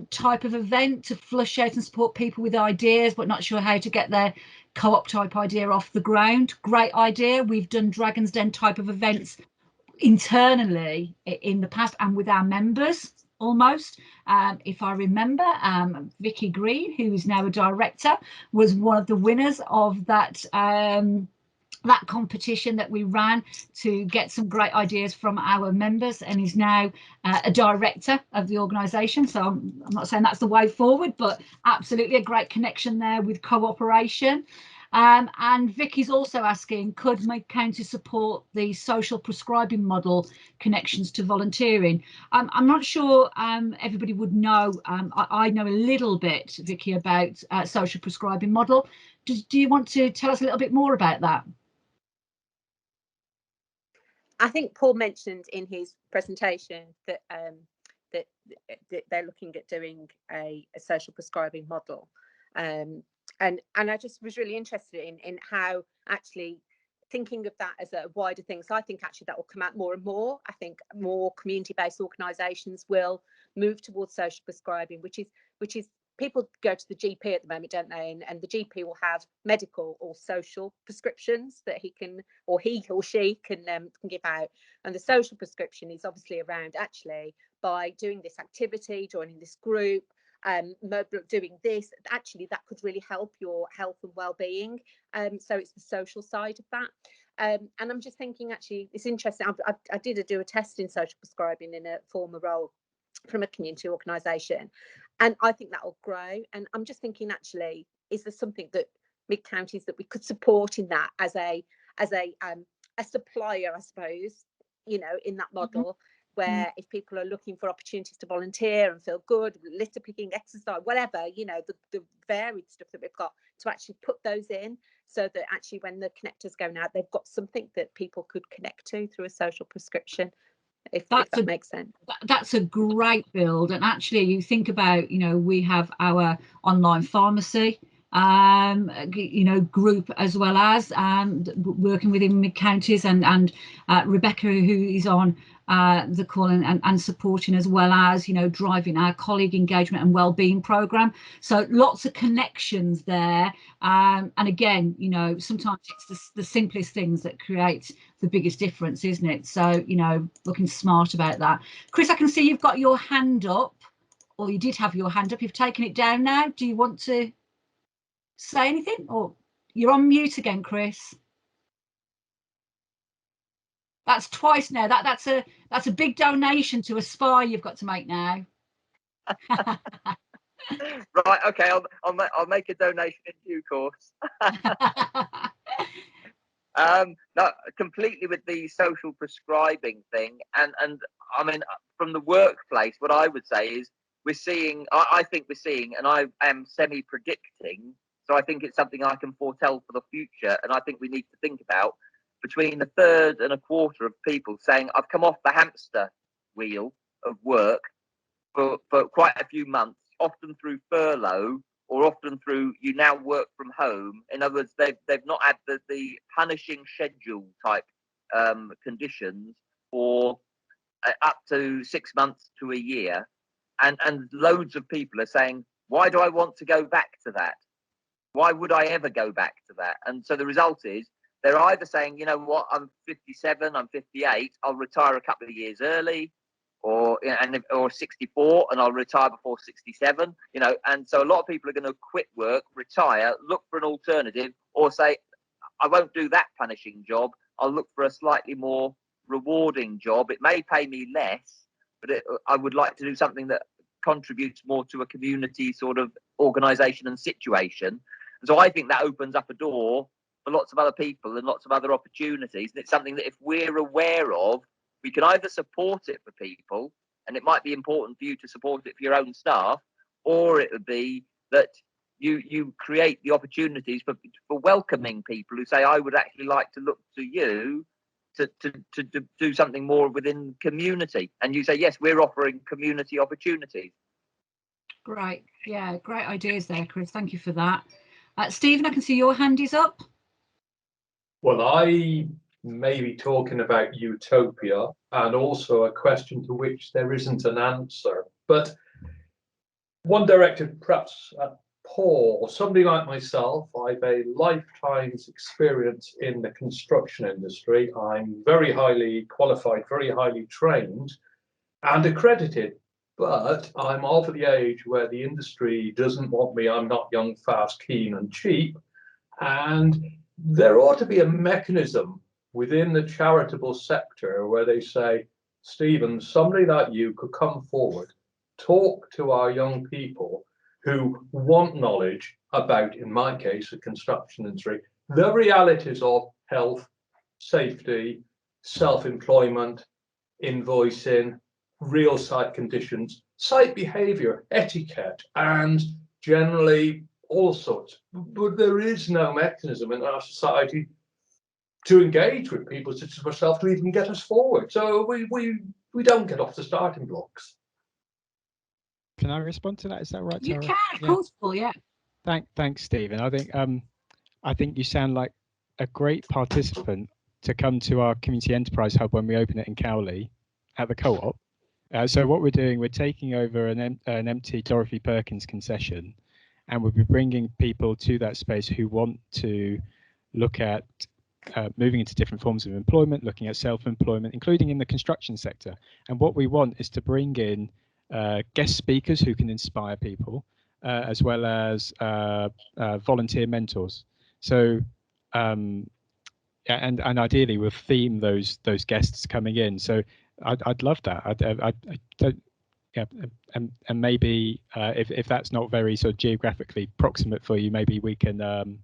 A: type of event to flush out and support people with ideas, but not sure how to get their co-op type idea off the ground. Great idea. We've done Dragon's Den type of events internally in the past and with our members almost. If I remember, Vicky Green, who is now a director, was one of the winners of that that competition that we ran to get some great ideas from our members, and is now a director of the organisation. So I'm not saying that's the way forward, but absolutely a great connection there with cooperation. And Vicky's also asking, could my county support the social prescribing model connections to volunteering? I'm not sure everybody would know. I know a little bit, Vicky, about social prescribing model. Do you want to tell us a little bit more about that?
L: I think Paul mentioned in his presentation that that they're looking at doing a social prescribing model, and I just was really interested in how actually thinking of that as a wider thing. So I think actually that will come out more and more. I think more community-based organisations will move towards social prescribing, which is people go to the GP at the moment, don't they? And the GP will have medical or social prescriptions that he or she can give out. And the social prescription is obviously around actually by doing this activity, joining this group, doing this, actually that could really help your health and well-being. So it's the social side of that. And I'm just thinking, actually, it's interesting. I did do a test in social prescribing in a former role from a community organisation, and I think that will grow. And I'm just thinking, actually, is there something that mid counties that we could support in that as a supplier, I suppose, in that model, where if people are looking for opportunities to volunteer and feel good, litter picking, exercise, whatever, the varied stuff that we've got, to actually put those in, so that actually when the connectors go out, they've got something that people could connect to through a social prescription. If that makes sense.
A: That's a great build. And actually, you think about, we have our online pharmacy group, as well as working within mid-counties, and Rebecca, who is on the call and supporting, as well as driving our colleague engagement and wellbeing program. So lots of connections there, and again, sometimes it's the simplest things that create the biggest difference, isn't it? So looking smart about that. Chris, I can see you've got your hand up, or you did have your hand up. You've taken it down now. Do you want to say anything, or you're on mute again, Chris? That's twice now. That's a big donation to Aspire you've got to make now.
I: Right, okay, I'll make a donation in due course. No, completely with the social prescribing thing, and I mean, from the workplace, what I would say is I think we're seeing, and I am semi-predicting, so I think it's something I can foretell for the future, and I think we need to think about, between a third and a quarter of people saying, I've come off the hamster wheel of work for quite a few months, often through furlough, or often through you now work from home. In other words, they've not had the punishing schedule type conditions for up to 6 months to a year. And loads of people are saying, why do I want to go back to that? Why would I ever go back to that? And so the result is they're either saying, you know what, I'm 57, I'm 58, I'll retire a couple of years early, or 64 and I'll retire before 67, and so a lot of people are going to quit work, retire, look for an alternative, or say, I won't do that punishing job, I'll look for a slightly more rewarding job. It may pay me less, but I would like to do something that contributes more to a community sort of organisation and situation. And so I think that opens up a door for lots of other people and lots of other opportunities. And it's something that if we're aware of, we can either support it for people, and it might be important for you to support it for your own staff, or it would be that you create the opportunities for welcoming people who say, I would actually like to look to you to do something more within community. And you say, yes, we're offering community opportunities.
A: Great. Yeah, great ideas there, Chris. Thank you for that. Stephen, I can see your hand is up.
M: Well, I may be talking about utopia, and also a question to which there isn't an answer. But one directed perhaps at Paul, somebody like myself. I've a lifetime's experience in the construction industry. I'm very highly qualified, very highly trained and accredited, but I'm of the age where the industry doesn't want me. I'm not young, fast, keen and cheap. And there ought to be a mechanism within the charitable sector where they say, Stephen, somebody like you could come forward, talk to our young people who want knowledge about, in my case, the construction industry, the realities of health, safety, self-employment, invoicing, real site conditions, site behavior, etiquette, and generally all sorts. But there is no mechanism in our society to engage with people such as myself to even get us forward. So we don't get off the starting blocks.
E: Can I respond to that? Is that right, Tara?
A: You can, of course, Paul, yeah.
E: Thanks, Stephen. I think you sound like a great participant to come to our community enterprise hub when we open it in Cowley at the Co-op. So what we're doing, we're taking over an empty Dorothy Perkins concession, and we'll be bringing people to that space who want to look at moving into different forms of employment, looking at self-employment, including in the construction sector. And what we want is to bring in guest speakers who can inspire people, as well as volunteer mentors. So, and ideally we'll theme those guests coming in. So I'd love that. I don't, yeah, and maybe if that's not very sort of geographically proximate for you, maybe we can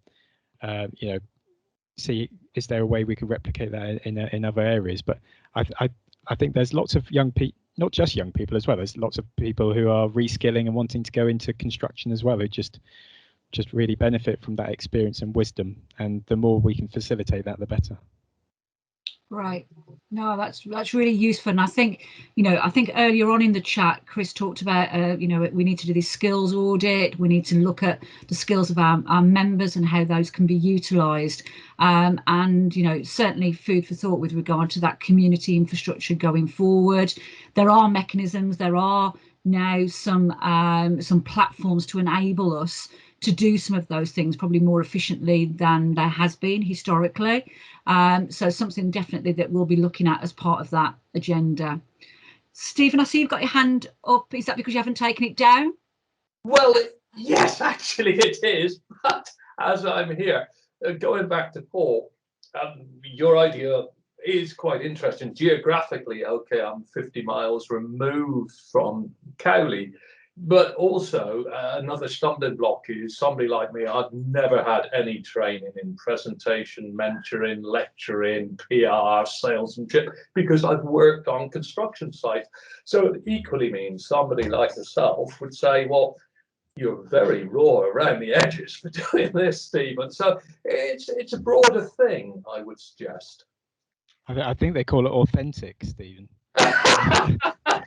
E: see, is there a way we could replicate that in other areas? But I think there's lots of young people, not just young people as well. There's lots of people who are reskilling and wanting to go into construction as well, who just really benefit from that experience and wisdom. And the more we can facilitate that, the better.
A: Right. No, that's really useful. And I think, I think earlier on in the chat, Chris talked about, we need to do this skills audit. We need to look at the skills of our members and how those can be utilised. And, certainly food for thought with regard to that community infrastructure going forward. There are mechanisms, there are now some platforms to enable us to do some of those things probably more efficiently than there has been historically. So something definitely that we'll be looking at as part of that agenda. Stephen, I see you've got your hand up. Is that because you haven't taken it down?
M: Well, yes, actually it is. But as I'm here, going back to Paul, your idea is quite interesting. Geographically, okay, I'm 50 miles removed from Cowley. But also, another stumbling block is somebody like me, I've never had any training in presentation, mentoring, lecturing, PR, salesmanship, because I've worked on construction sites. So it equally means somebody like yourself would say, well, you're very raw around the edges for doing this, Stephen. So it's a broader thing, I would suggest.
E: I think they call it authentic, Stephen.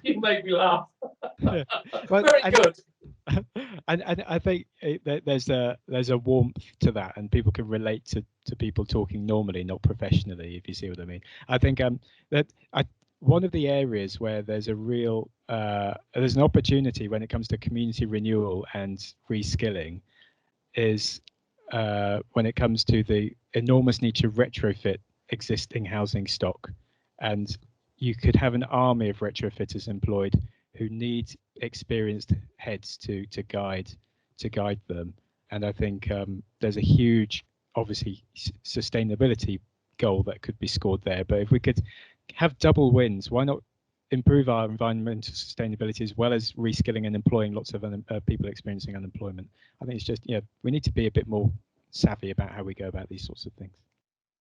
M: You make me laugh.
E: Well,
M: very good.
E: And I think there's a warmth to that, and people can relate to people talking normally, not professionally, if you see what I mean. I think one of the areas where there's a real there's an opportunity when it comes to community renewal and reskilling is when it comes to the enormous need to retrofit existing housing stock. And you could have an army of retrofitters employed who need experienced heads to guide them. And I think there's a huge, obviously, sustainability goal that could be scored there. But if we could have double wins, why not improve our environmental sustainability as well as reskilling and employing lots of people experiencing unemployment? I think it's just, we need to be a bit more savvy about how we go about these sorts of things.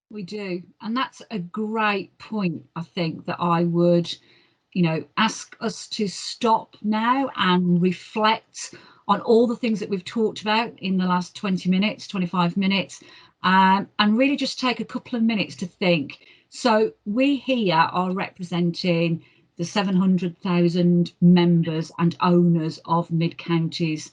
A: We do. And that's a great point, I think, that I would, ask us to stop now and reflect on all the things that we've talked about in the last 20 minutes, 25 minutes, and really just take a couple of minutes to think. So we here are representing the 700,000 members and owners of Mid-Counties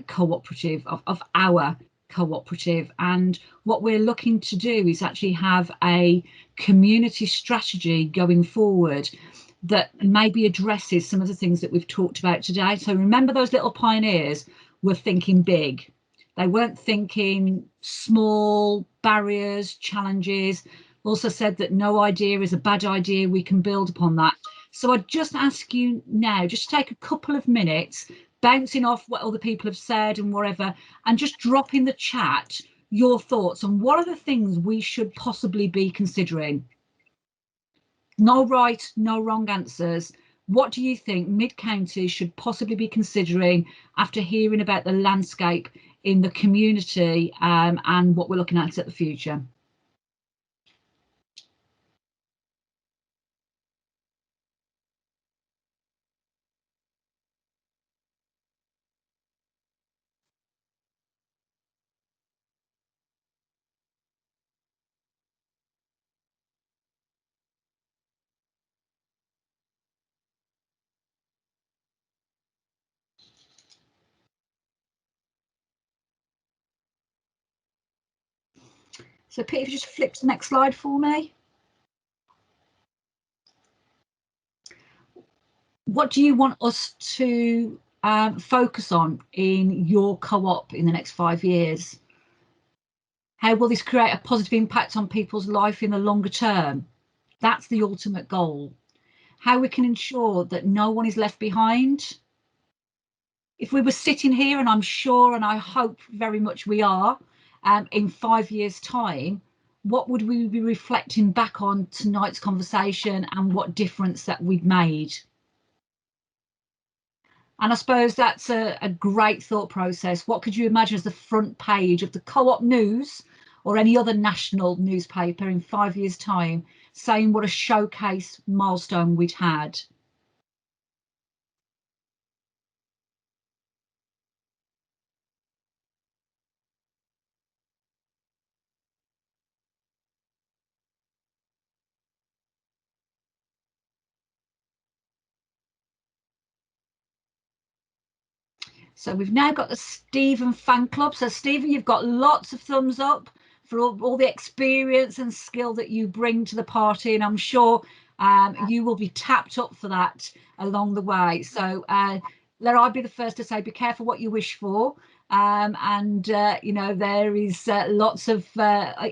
A: Co-operative, of our co-operative, and what we're looking to do is actually have a community strategy going forward that maybe addresses some of the things that we've talked about today. So remember, those little pioneers were thinking big. They weren't thinking small barriers, challenges. Also said that no idea is a bad idea. We can build upon that. So I'd just ask you now, just take a couple of minutes, bouncing off what other people have said and whatever, and just drop in the chat your thoughts on what are the things we should possibly be considering. No right, no wrong answers. What do you think Mid-Counties should possibly be considering after hearing about the landscape in the community and what we're looking at the future? So Peter, if you just flip to the next slide for me. What do you want us to focus on in your co-op in the next 5 years? How will this create a positive impact on people's life in the longer term? That's the ultimate goal. How we can ensure that no one is left behind. If we were sitting here, and I'm sure and I hope very much we are, in 5 years' time, what would we be reflecting back on tonight's conversation and what difference that we've made? And I suppose that's a great thought process. What could you imagine as the front page of the Co-op News or any other national newspaper in 5 years' time, saying what a showcase milestone we'd had? So we've now got the Stephen fan club. So Stephen, you've got lots of thumbs up for all the experience and skill that you bring to the party, and I'm sure you will be tapped up for that along the way. So let I be the first to say, be careful what you wish for. You know, there is lots of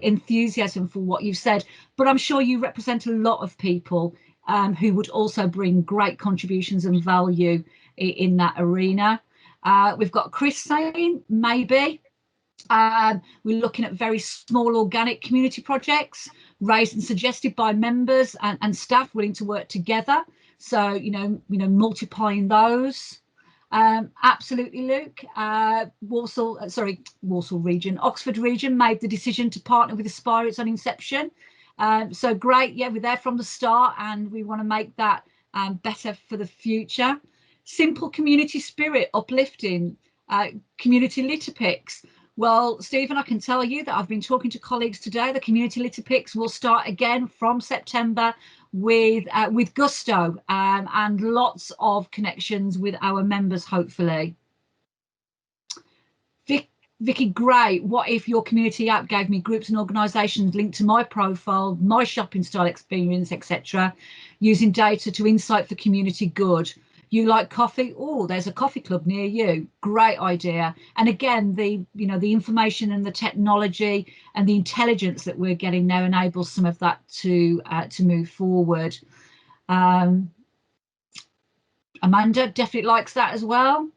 A: enthusiasm for what you've said, but I'm sure you represent a lot of people who would also bring great contributions and value in that arena. We've got Chris saying maybe we're looking at very small organic community projects raised and suggested by members and staff willing to work together. So you know, multiplying those. Absolutely, Luke. Walsall region, Oxford region made the decision to partner with Aspire. It's on inception. So great. Yeah, we're there from the start, and we want to make that better for the future. Simple community spirit, uplifting, community litter picks. Well, Stephen, I can tell you that I've been talking to colleagues today. The community litter picks will start again from September with gusto and lots of connections with our members, hopefully. Vicky, great. What if your community app gave me groups and organisations linked to my profile, my shopping style experience, etc., using data to insight for community good? You like coffee? Oh, there's a coffee club near you. Great idea. And again, the information and the technology and the intelligence that we're getting now enables some of that to move forward. Amanda definitely likes that as well.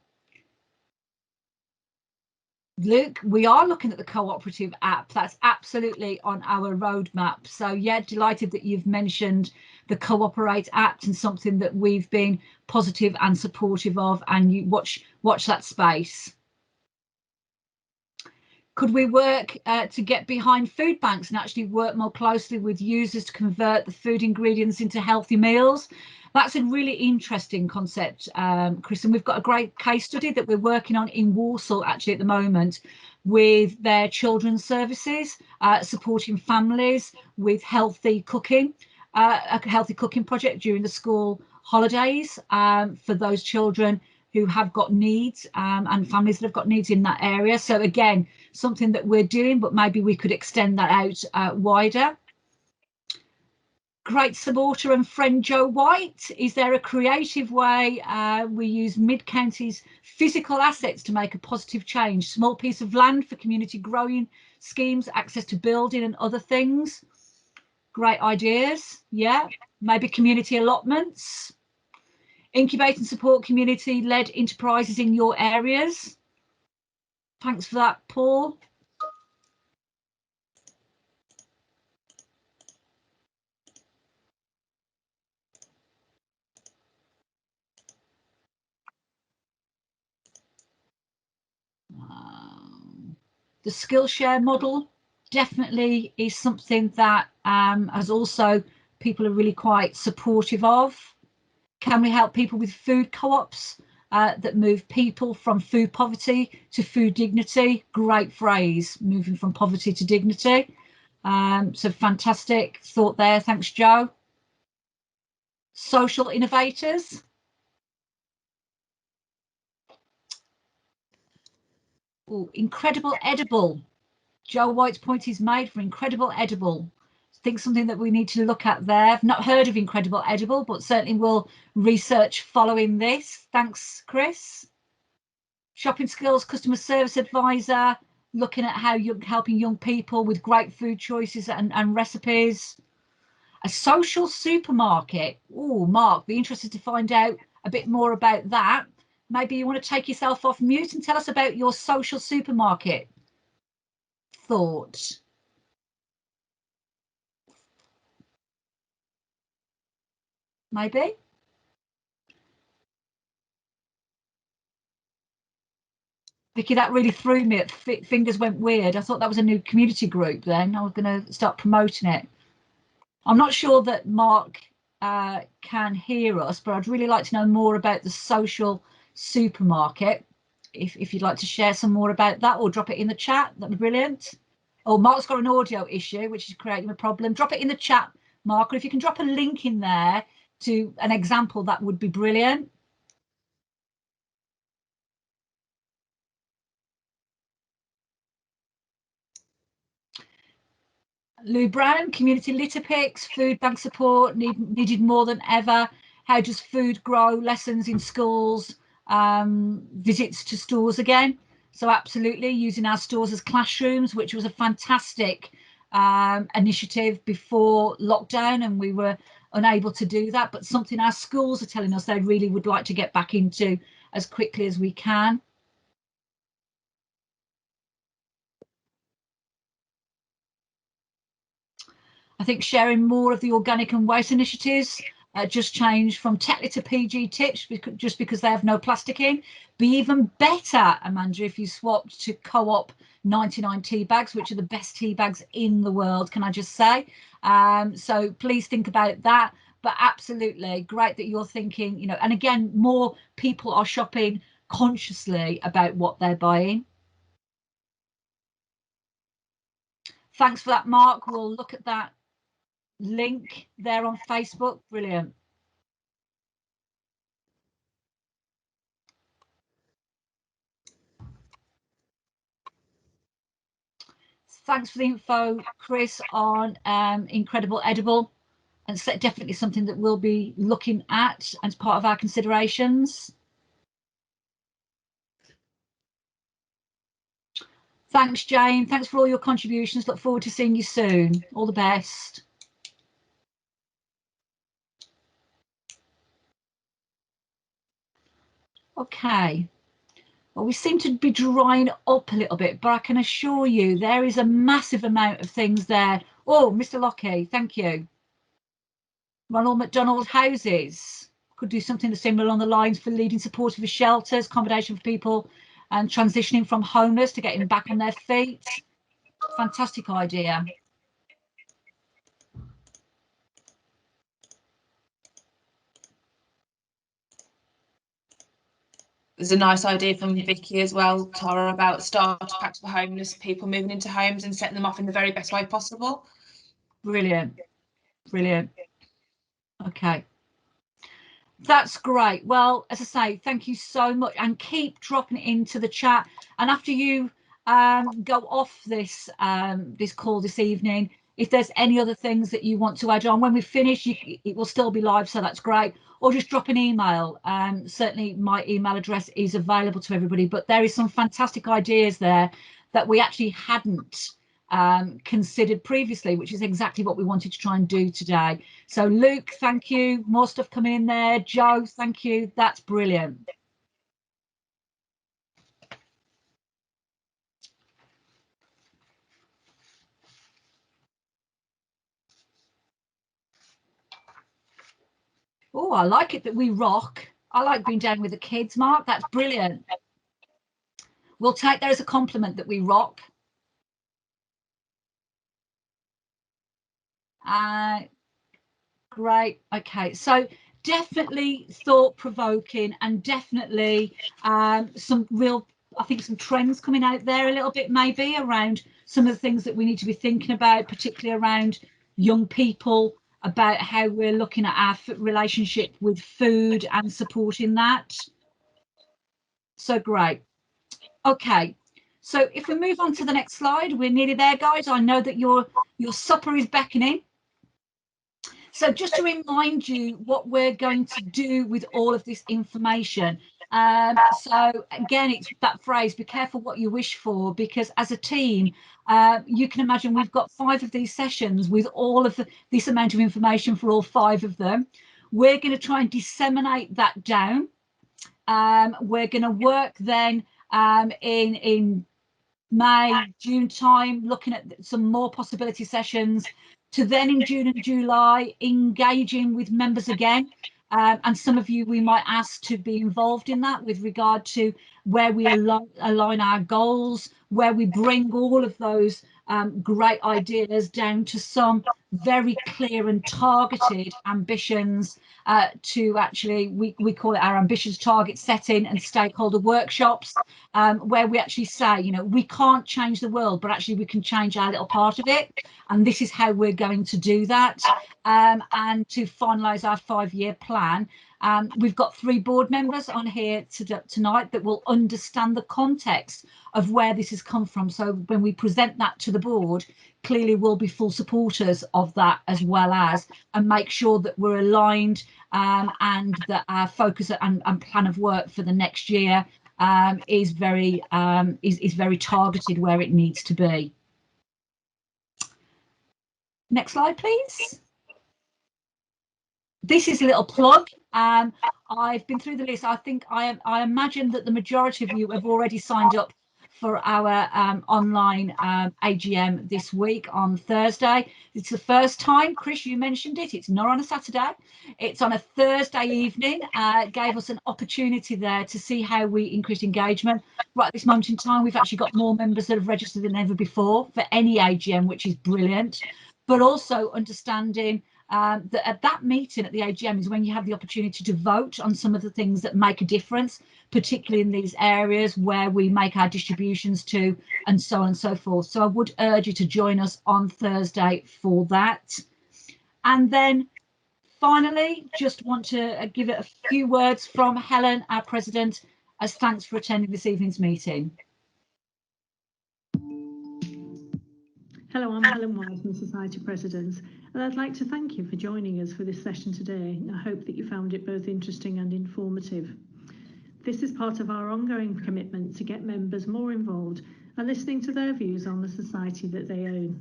A: Luke, we are looking at the cooperative app. That's absolutely on our roadmap. So yeah, delighted that you've mentioned the Co-operate app and something that we've been positive and supportive of, and you watch that space. Could we work to get behind food banks and actually work more closely with users to convert the food ingredients into healthy meals? That's a really interesting concept, Chris, and we've got a great case study that we're working on in Walsall actually at the moment with their children's services, supporting families with healthy cooking, a healthy cooking project during the school holidays for those children who have got needs and families that have got needs in that area. So again, something that we're doing, but maybe we could extend that out wider. Great supporter and friend Joe White. Is there a creative way we use Mid-County's physical assets to make a positive change? Small piece of land for community growing schemes, access to building and other things. Great ideas. Yeah, maybe community allotments. Incubate and support community-led enterprises in your areas. Thanks for that, Paul. The Skillshare model definitely is something that has also people are really quite supportive of. Can we help people with food co-ops that move people from food poverty to food dignity? Great phrase, moving from poverty to dignity. So fantastic thought there. Thanks, Joe. Social innovators. Ooh, incredible edible. Joe White's point is made for incredible edible. I think something that we need to look at there. I've not heard of incredible edible, but certainly we'll research following this. Thanks, Chris. Shopping skills, customer service advisor, looking at how you're helping young people with great food choices and recipes. A social supermarket. Oh, Mark, be interested to find out a bit more about that. Maybe you want to take yourself off mute and tell us about your social supermarket thought. Maybe. Vicky, that really threw me. Fingers went weird. I thought that was a new community group then. I was going to start promoting it. I'm not sure that Mark can hear us, but I'd really like to know more about the social supermarket. If you'd like to share some more about that or drop it in the chat, that'd be brilliant. Oh, Mark's got an audio issue, which is creating a problem. Drop it in the chat, Mark, or if you can drop a link in there to an example, that would be brilliant. Lou Brown, community litter picks, food bank support needed more than ever. How does food grow? Lessons in schools, visits to stores again. So absolutely using our stores as classrooms, which was a fantastic initiative before lockdown, and we were unable to do that, but something our schools are telling us they really would like to get back into as quickly as we can. I think sharing more of the organic and waste initiatives, just change from Tetley to PG tips just because they have no plastic in. Be even better, Amanda, if you swapped to Co-op 99 tea bags, which are the best tea bags in the world, can I just say? So please think about that. But absolutely great that you're thinking, you know, and again, more people are shopping consciously about what they're buying. Thanks for that, Mark. We'll look at that link there on Facebook. Brilliant. Thanks for the info, Chris, on Incredible Edible. And it's definitely something that we'll be looking at as part of our considerations. Thanks, Jane. Thanks for all your contributions. Look forward to seeing you soon. All the best. Okay. Well, we seem to be drying up a little bit, but I can assure you there is a massive amount of things there. Oh, Mr. Lockie, thank you. Ronald McDonald Houses could do something similar along the lines for leading supportive shelters, accommodation for people and transitioning from homeless to getting back on their feet. Fantastic idea.
K: There's a nice idea from Vicky as well, Tara, about starter packs for homeless people moving into homes and setting them off in the very best way possible.
A: Brilliant. Brilliant. Okay. That's great. Well, as I say, thank you so much, and keep dropping it into the chat. And after you go off this this call this evening, if there's any other things that you want to add on when we finish, it will still be live, so that's great. Or just drop an email. Certainly my email address is available to everybody, but there is some fantastic ideas there that we actually hadn't considered previously, which is exactly what we wanted to try and do today. So Luke, thank you. More stuff coming in there. Joe, thank you. That's brilliant. Oh, I like it that we rock. I like being down with the kids, Mark. That's brilliant. We'll take that as a compliment that we rock. Great. Okay, so definitely thought-provoking, and definitely some real, I think, some trends coming out there a little bit, maybe around some of the things that we need to be thinking about, particularly around young people, about how we're looking at our relationship with food and supporting that. So great. Okay, so if we move on to the next slide, we're nearly there, guys. I know that your supper is beckoning. So just to remind you what we're going to do with all of this information. So again, it's that phrase, be careful what you wish for, because as a team, you can imagine we've got 5 of these sessions with all of this amount of information for all 5 of them. We're going to try and disseminate that down. We're going to work then in May, June time, looking at some more possibility sessions, to then in June and July engaging with members again, and some of you we might ask to be involved in that with regard to where we align our goals, where we bring all of those great ideas down to some very clear and targeted ambitions, to actually, we call it our ambitious target setting and stakeholder workshops, where we actually say, you know, we can't change the world, but actually we can change our little part of it, and this is how we're going to do that, and to finalise our 5-year plan. We've got 3 board members on here tonight that will understand the context of where this has come from. So when we present that to the board, clearly we'll be full supporters of that, as well as, and make sure that we're aligned and that our focus and plan of work for the next year is very targeted where it needs to be. Next slide, please. This is a little plug. I've been through the list. I think I imagine that the majority of you have already signed up for our online AGM this week on Thursday. It's the first time, Chris, you mentioned it. It's not on a Saturday. It's on a Thursday evening. It gave us an opportunity there to see how we increase engagement. Right at this moment in time, we've actually got more members that have registered than ever before for any AGM, which is brilliant. But also understanding that at that meeting at the AGM is when you have the opportunity to vote on some of the things that make a difference, particularly in these areas where we make our distributions to, and so on and so forth. So I would urge you to join us on Thursday for that. And then finally, just want to give it a few words from Helen, our president, as thanks for attending this evening's meeting.
N: Hello, I'm Helen Wiseman, Society President, and I'd like to thank you for joining us for this session today. I hope that you found it both interesting and informative. This is part of our ongoing commitment to get members more involved and listening to their views on the society that they own.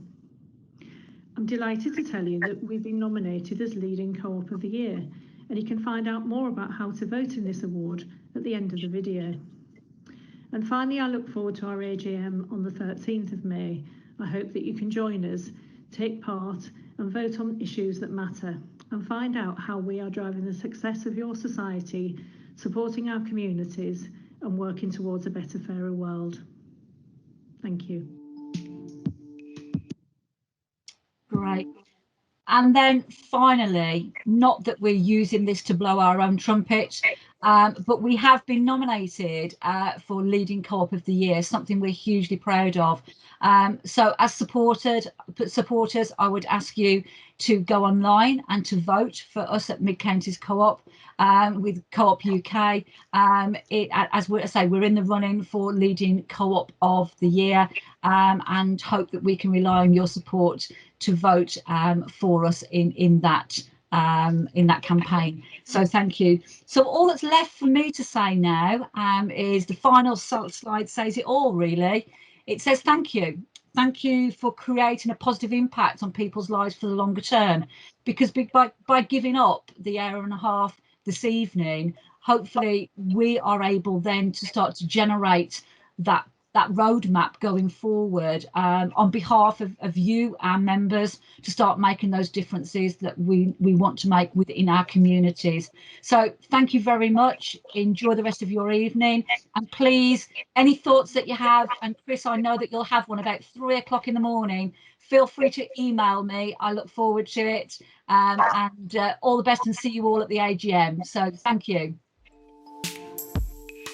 N: I'm delighted to tell you that we've been nominated as Leading Co-op of the Year, and you can find out more about how to vote in this award at the end of the video. And finally, I look forward to our AGM on the 13th of May. I hope that you can join us, take part and vote on issues that matter, and find out how we are driving the success of your society, supporting our communities and working towards a better, fairer world. Thank you.
A: Great. And then finally, not that we're using this to blow our own trumpet, but we have been nominated for Leading Co-op of the Year, something we're hugely proud of. So as supporters, I would ask you to go online and to vote for us at Mid Counties Co-op with Co-op UK. As I say, we're in the running for Leading Co-op of the Year, and hope that we can rely on your support to vote for us in that campaign. So thank you. So all that's left for me to say now is the final slide says it all, really. It says thank you. Thank you for creating a positive impact on people's lives for the longer term, because by giving up the hour and a half this evening, hopefully we are able then to start to generate that roadmap going forward on behalf of you, our members, to start making those differences that we want to make within our communities. So thank you very much. Enjoy the rest of your evening, and please, any thoughts that you have, and Chris, I know that you'll have one about 3 o'clock in the morning, feel free to email me. I look forward to it, and all the best, and see you all at the AGM. So thank you.